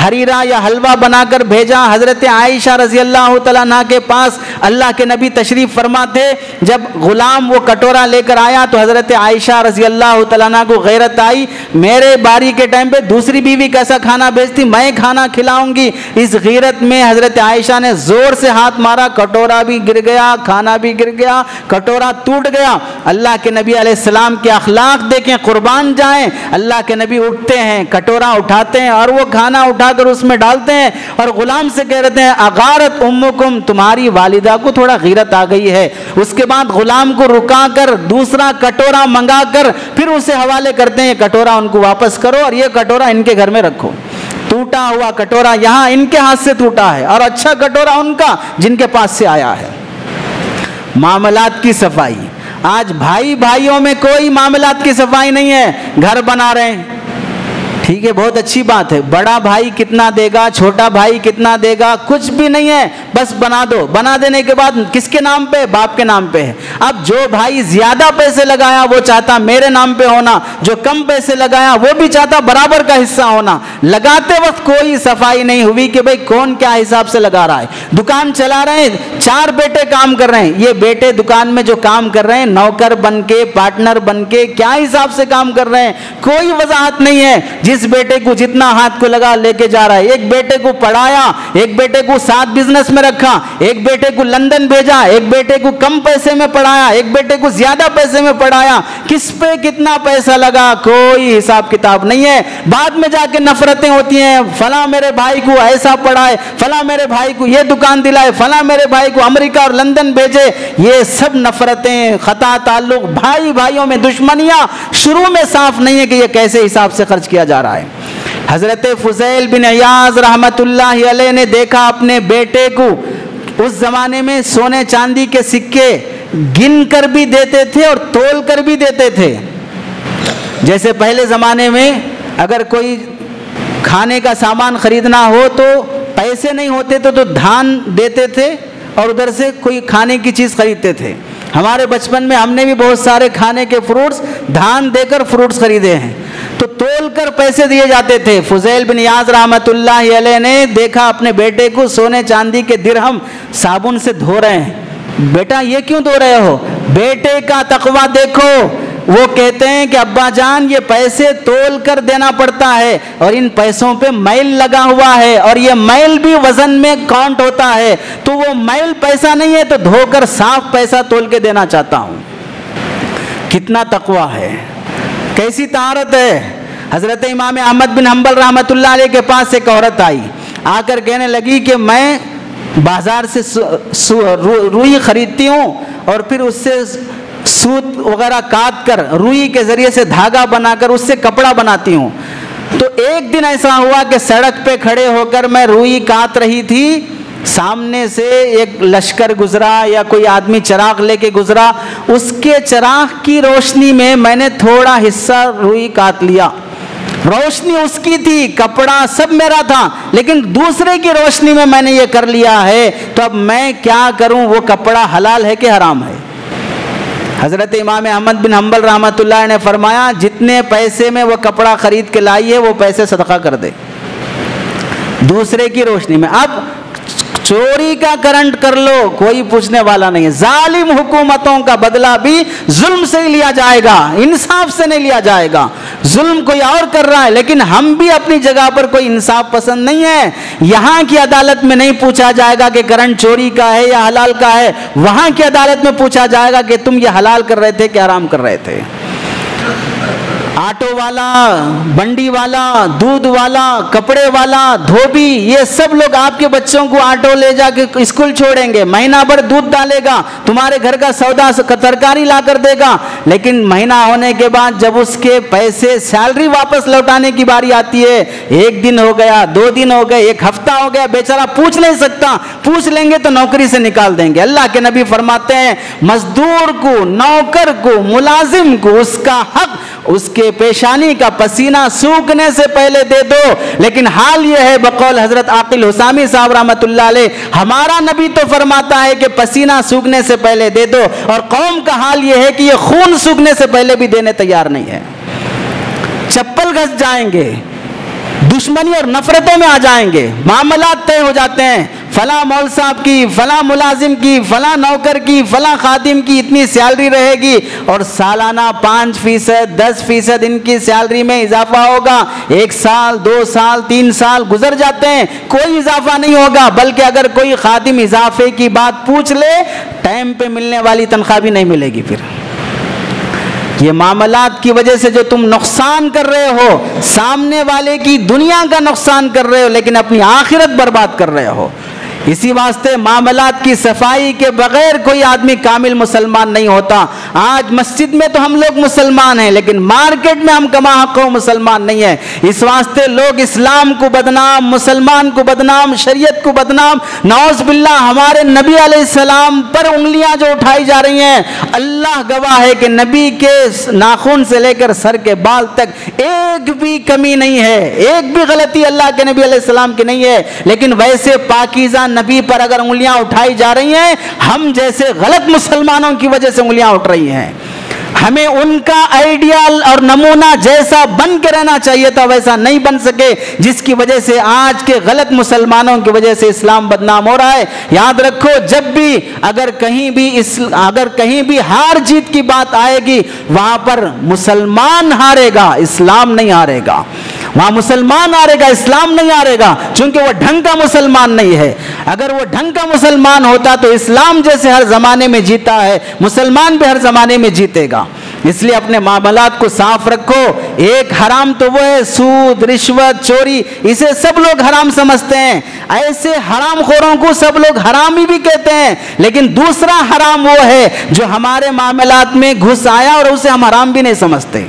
S1: ہریرا یا حلوہ بنا کر بھیجا. حضرت عائشہ رضی اللہ تعالیٰ عنہ کے پاس اللہ کے نبی تشریف فرما تھے. جب غلام وہ کٹورا لے کر آیا تو حضرت عائشہ رضی اللہ تعالیٰ عنہ کو غیرت آئی, میرے باری کے ٹائم پہ دوسری بیوی کیسا کھانا بھیجتی, میں کھانا کھلاؤں گی. اس غیرت میں حضرت عائشہ نے زور سے ہاتھ مارا, کٹورا بھی گر گیا, کھانا بھی گر گیا, کٹورا ٹوٹ گیا. اللہ کے نبی علیہ السلام کے اخلاق دیکھیں, قربان جائیں. اللہ کے نبی اٹھتے ہیں, کٹورا اٹھاتے ہیں اور وہ کھانا اٹھا کر اس میں ڈالتے ہیں اور غلام سے کہہ رہتے ہیں اغارت امکم, تمہاری والدہ کو تھوڑا غیرت آ گئی ہے. اس کے بعد غلام کو رکا کر دوسرا کٹورا منگا کر پھر اسے حوالے کرتے ہیں, یہ کٹورا ان کو واپس کرو اور یہ کٹورا ان کے گھر میں رکھو. ٹوٹا ہوا کٹورا یہاں ان کے ہاتھ سے ٹوٹا ہے اور اچھا کٹورا ان کا جن کے پاس سے آیا ہے. معاملات کی صفائی. آج بھائی بھائیوں میں کوئی معاملات کی صفائی نہیں ہے. گھر بنا رہے ہیں, ٹھیک ہے, بہت اچھی بات ہے. بڑا بھائی کتنا دے گا, چھوٹا بھائی کتنا دے گا, کچھ بھی نہیں ہے, بس بنا دو. بنا دینے کے بعد کس کے نام پہ, باپ کے نام پہ ہے. اب جو بھائی زیادہ پیسے لگایا وہ چاہتا میرے نام پہ ہونا, جو کم پیسے لگایا وہ بھی چاہتا برابر کا حصہ ہونا. لگاتے وقت کوئی صفائی نہیں ہوئی کہ بھئی کون کیا حساب سے لگا رہا ہے. دکان چلا رہے ہیں, 4 بیٹے کام کر رہے ہیں, یہ بیٹے دکان میں جو کام کر رہے ہیں نوکر بن کے, پارٹنر بن کے کیا حساب سے کام کر رہے ہیں, کوئی وضاحت نہیں ہے. جس بیٹے کو جتنا ہاتھ کو لگا لے کے جا رہا ہے. ایک بیٹے کو پڑھایا, ایک بیٹے کو 7 بزنس میں رکھا, ایک بیٹے کو لندن بھیجا, ایک بیٹے کو کم پیسے میں پڑھایا, ایک بیٹے کو زیادہ پیسے میں پڑھایا. کس پہ کتنا پیسہ لگا کوئی حساب کتاب نہیں ہے. بعد میں جا کے نفرتیں ہوتی ہیں, فلاں میرے بھائی کو ایسا پڑھائے, فلاں میرے بھائی کو یہ دکان دلائے, فلاں میرے بھائی کو امریکہ اور لندن بھیجے. یہ سب نفرتیں, خطا تعلق, بھائی بھائیوں میں دشمنیاں شروع میں صاف نہیں ہے کہ یہ کیسے حساب سے خرچ کیا جا رہا ہے. حضرت فضیل بن عیاض رحمت اللہ علیہ نے دیکھا اپنے بیٹے کو, اس زمانے میں سونے چاندی کے سکے گن کر بھی دیتے تھے اور تول کر بھی دیتے تھے. جیسے پہلے زمانے میں اگر کوئی کھانے کا سامان خریدنا ہو تو پیسے نہیں ہوتے تو دھان دیتے تھے اور ادھر سے کوئی کھانے کی چیز خریدتے تھے. ہمارے بچپن میں ہم نے بھی بہت سارے کھانے کے فروٹس دھان دے کر فروٹس خریدے ہیں, تو تول کر پیسے دیے جاتے تھے. فضیل بن عیاض رحمت اللہ علیہ نے دیکھا اپنے بیٹے کو سونے چاندی کے درہم صابن سے دھو رہے ہیں. بیٹا یہ کیوں دھو رہے ہو؟ بیٹے کا تقویٰ دیکھو. وہ کہتے ہیں کہ ابا جان یہ پیسے تول کر دینا پڑتا ہے اور ان پیسوں پہ میل لگا ہوا ہے اور یہ میل بھی وزن میں کاؤنٹ ہوتا ہے, تو وہ میل پیسہ نہیں ہے تو دھو کر صاف پیسہ تول کے دینا چاہتا ہوں. کتنا تقویٰ ہے, کیسی طہارت ہے. حضرت امام احمد بن حنبل رحمت اللہ علیہ کے پاس ایک عورت آئی, آ کر کہنے لگی کہ میں بازار سے روئی خریدتی ہوں اور پھر اس سے سوت وغیرہ کاٹ کر روئی کے ذریعے سے دھاگا بنا کر اس سے کپڑا بناتی ہوں. تو ایک دن ایسا ہوا کہ سڑک پہ کھڑے ہو کر میں روئی کاٹ رہی تھی, سامنے سے ایک لشکر گزرا یا کوئی آدمی چراغ لے کے گزرا, اس کے چراغ کی روشنی میں میں نے تھوڑا حصہ روئی کاٹ لیا. روشنی اس کی تھی, کپڑا سب میرا تھا, لیکن دوسرے کی روشنی میں نے یہ کر لیا ہے, تو اب میں کیا کروں؟ وہ کپڑا حلال ہے کہ حرام ہے؟ حضرت امام احمد بن حنبل رحمۃ اللہ نے فرمایا جتنے پیسے میں وہ کپڑا خرید کے لائی ہے وہ پیسے صدقہ کر دے دوسرے کی روشنی میں. اب چوری کا کرنٹ کر لو, کوئی پوچھنے والا نہیں ہے. ظالم حکومتوں کا بدلہ بھی ظلم سے ہی لیا جائے گا, انصاف سے نہیں لیا جائے گا. ظلم کوئی اور کر رہا ہے, لیکن ہم بھی اپنی جگہ پر کوئی انصاف پسند نہیں ہے. یہاں کی عدالت میں نہیں پوچھا جائے گا کہ کرنٹ چوری کا ہے یا حلال کا ہے, وہاں کی عدالت میں پوچھا جائے گا کہ تم یہ حلال کر رہے تھے کہ حرام کر رہے تھے. آٹو والا, بنڈی والا, دودھ والا, کپڑے والا, دھوبی, یہ سب لوگ آپ کے بچوں کو آٹو لے جا کے اسکول چھوڑیں گے, مہینہ بھر دودھ ڈالے گا, تمہارے گھر کا سودا ترکاری لا کر دے گا, لیکن مہینہ ہونے کے بعد جب اس کے پیسے سیلری واپس لوٹانے کی باری آتی ہے, 1 دن ہو گیا, 2 دن ہو گئے, 1 ہفتہ ہو گیا, بیچارہ پوچھ نہیں سکتا, پوچھ لیں گے تو نوکری سے نکال دیں گے. اللہ کے نبی فرماتے ہیں مزدور کو, نوکر کو, ملازم کو اس کا حق اس کے پیشانی کا پسینہ سوکھنے سے پہلے دے دو. لیکن حال یہ ہے بقول حضرت عاقل حسامی صاحب رحمت اللہ علیہ, ہمارا نبی تو فرماتا ہے کہ پسینہ سوکھنے سے پہلے دے دو, اور قوم کا حال یہ ہے کہ یہ خون سوکھنے سے پہلے بھی دینے تیار نہیں ہے. چپل گھس جائیں گے, دشمنی اور نفرتوں میں آ جائیں گے، معاملات طے ہو جاتے ہیں، فلاں مول صاحب کی، فلاں ملازم کی، فلاں نوکر کی، فلاں خادم کی اتنی سیلری رہے گی اور سالانہ 5%، 10% ان کی سیلری میں اضافہ ہوگا۔ 1 سال، 2 سال، 3 سال گزر جاتے ہیں، کوئی اضافہ نہیں ہوگا، بلکہ اگر کوئی خادم اضافے کی بات پوچھ لے، ٹائم پہ ملنے والی تنخواہ بھی نہیں ملے گی۔ پھر یہ معاملات کی وجہ سے جو تم نقصان کر رہے ہو، سامنے والے کی دنیا کا نقصان کر رہے ہو لیکن اپنی آخرت برباد کر رہے ہو۔ اسی واسطے معاملات کی صفائی کے بغیر کوئی آدمی کامل مسلمان نہیں ہوتا۔ آج مسجد میں تو ہم لوگ مسلمان ہیں لیکن مارکیٹ میں ہم کما حق مسلمان نہیں ہیں۔ اس واسطے لوگ اسلام کو بدنام، مسلمان کو بدنام، شریعت کو بدنام، نعوذ باللہ ہمارے نبی علیہ السلام پر انگلیاں جو اٹھائی جا رہی ہیں، اللہ گواہ ہے کہ نبی کے ناخن سے لے کر سر کے بال تک ایک بھی کمی نہیں ہے، ایک بھی غلطی اللہ کے نبی علیہ السلام کی نہیں ہے، لیکن ویسے پاکیزہ نبی پر اگر انگلیاں اٹھائی جا رہی ہیں، ہم جیسے غلط مسلمانوں کی وجہ سے انگلیاں اٹھ رہی ہیں۔ ہمیں ان کا آئیڈیال اور نمونہ جیسا بن کے رہنا چاہیے تھا، ویسا نہیں بن سکے، جس کی وجہ سے آج کے غلط مسلمانوں کی وجہ سے اسلام بدنام ہو رہا ہے۔ یاد رکھو، جب بھی اگر کہیں بھی ہار جیت کی بات آئے گی، وہاں پر مسلمان ہارے گا، اسلام نہیں ہارے گا۔ وہاں مسلمان ہارے گا، اسلام نہیں ہارے گا، چونکہ وہ ڈھنگ کا مسلمان نہیں ہے۔ اگر وہ ڈھنگ کا مسلمان ہوتا تو اسلام جیسے ہر زمانے میں جیتا ہے، مسلمان بھی ہر زمانے میں جیتے گا۔ اس لیے اپنے معاملات کو صاف رکھو۔ ایک حرام تو وہ ہے سود، رشوت، چوری، اسے سب لوگ حرام سمجھتے ہیں، ایسے حرام خوروں کو سب لوگ حرامی بھی کہتے ہیں، لیکن دوسرا حرام وہ ہے جو ہمارے معاملات میں گھس آیا اور اسے ہم حرام بھی نہیں سمجھتے،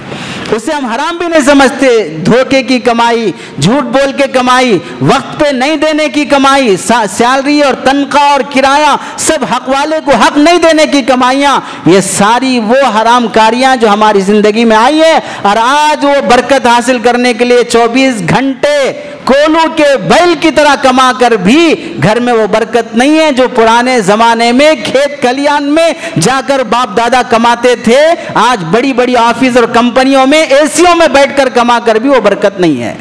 S1: اسے ہم حرام بھی نہیں سمجھتے۔ دھوکے کی کمائی، جھوٹ بول کے کمائی، وقت پہ نہیں دینے کی کمائی، سیلری اور تنخواہ اور کرایہ سب حق والے کو حق نہیں دینے کی کمائیاں، یہ ساری وہ حرام کاریاں جو ہماری زندگی میں آئی ہے، اور آج وہ برکت حاصل کرنے کے لیے 24 گھنٹے کولو کے بیل کی طرح کما کر بھی گھر میں وہ برکت نہیں ہے جو پرانے زمانے میں کھیت کھلیان میں جا کر باپ دادا کماتے تھے۔ آج بڑی بڑی آفس اور کمپنیوں میں اے سیوں میں بیٹھ کر کما کر بھی وہ برکت نہیں ہے۔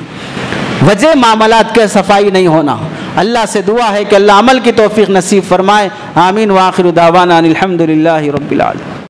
S1: وجہ معاملات کے صفائی نہیں ہونا۔ اللہ سے دعا ہے کہ اللہ عمل کی توفیق نصیب فرمائے۔ آمین۔ وآخر دعوانا الحمدللہ رب العالمین۔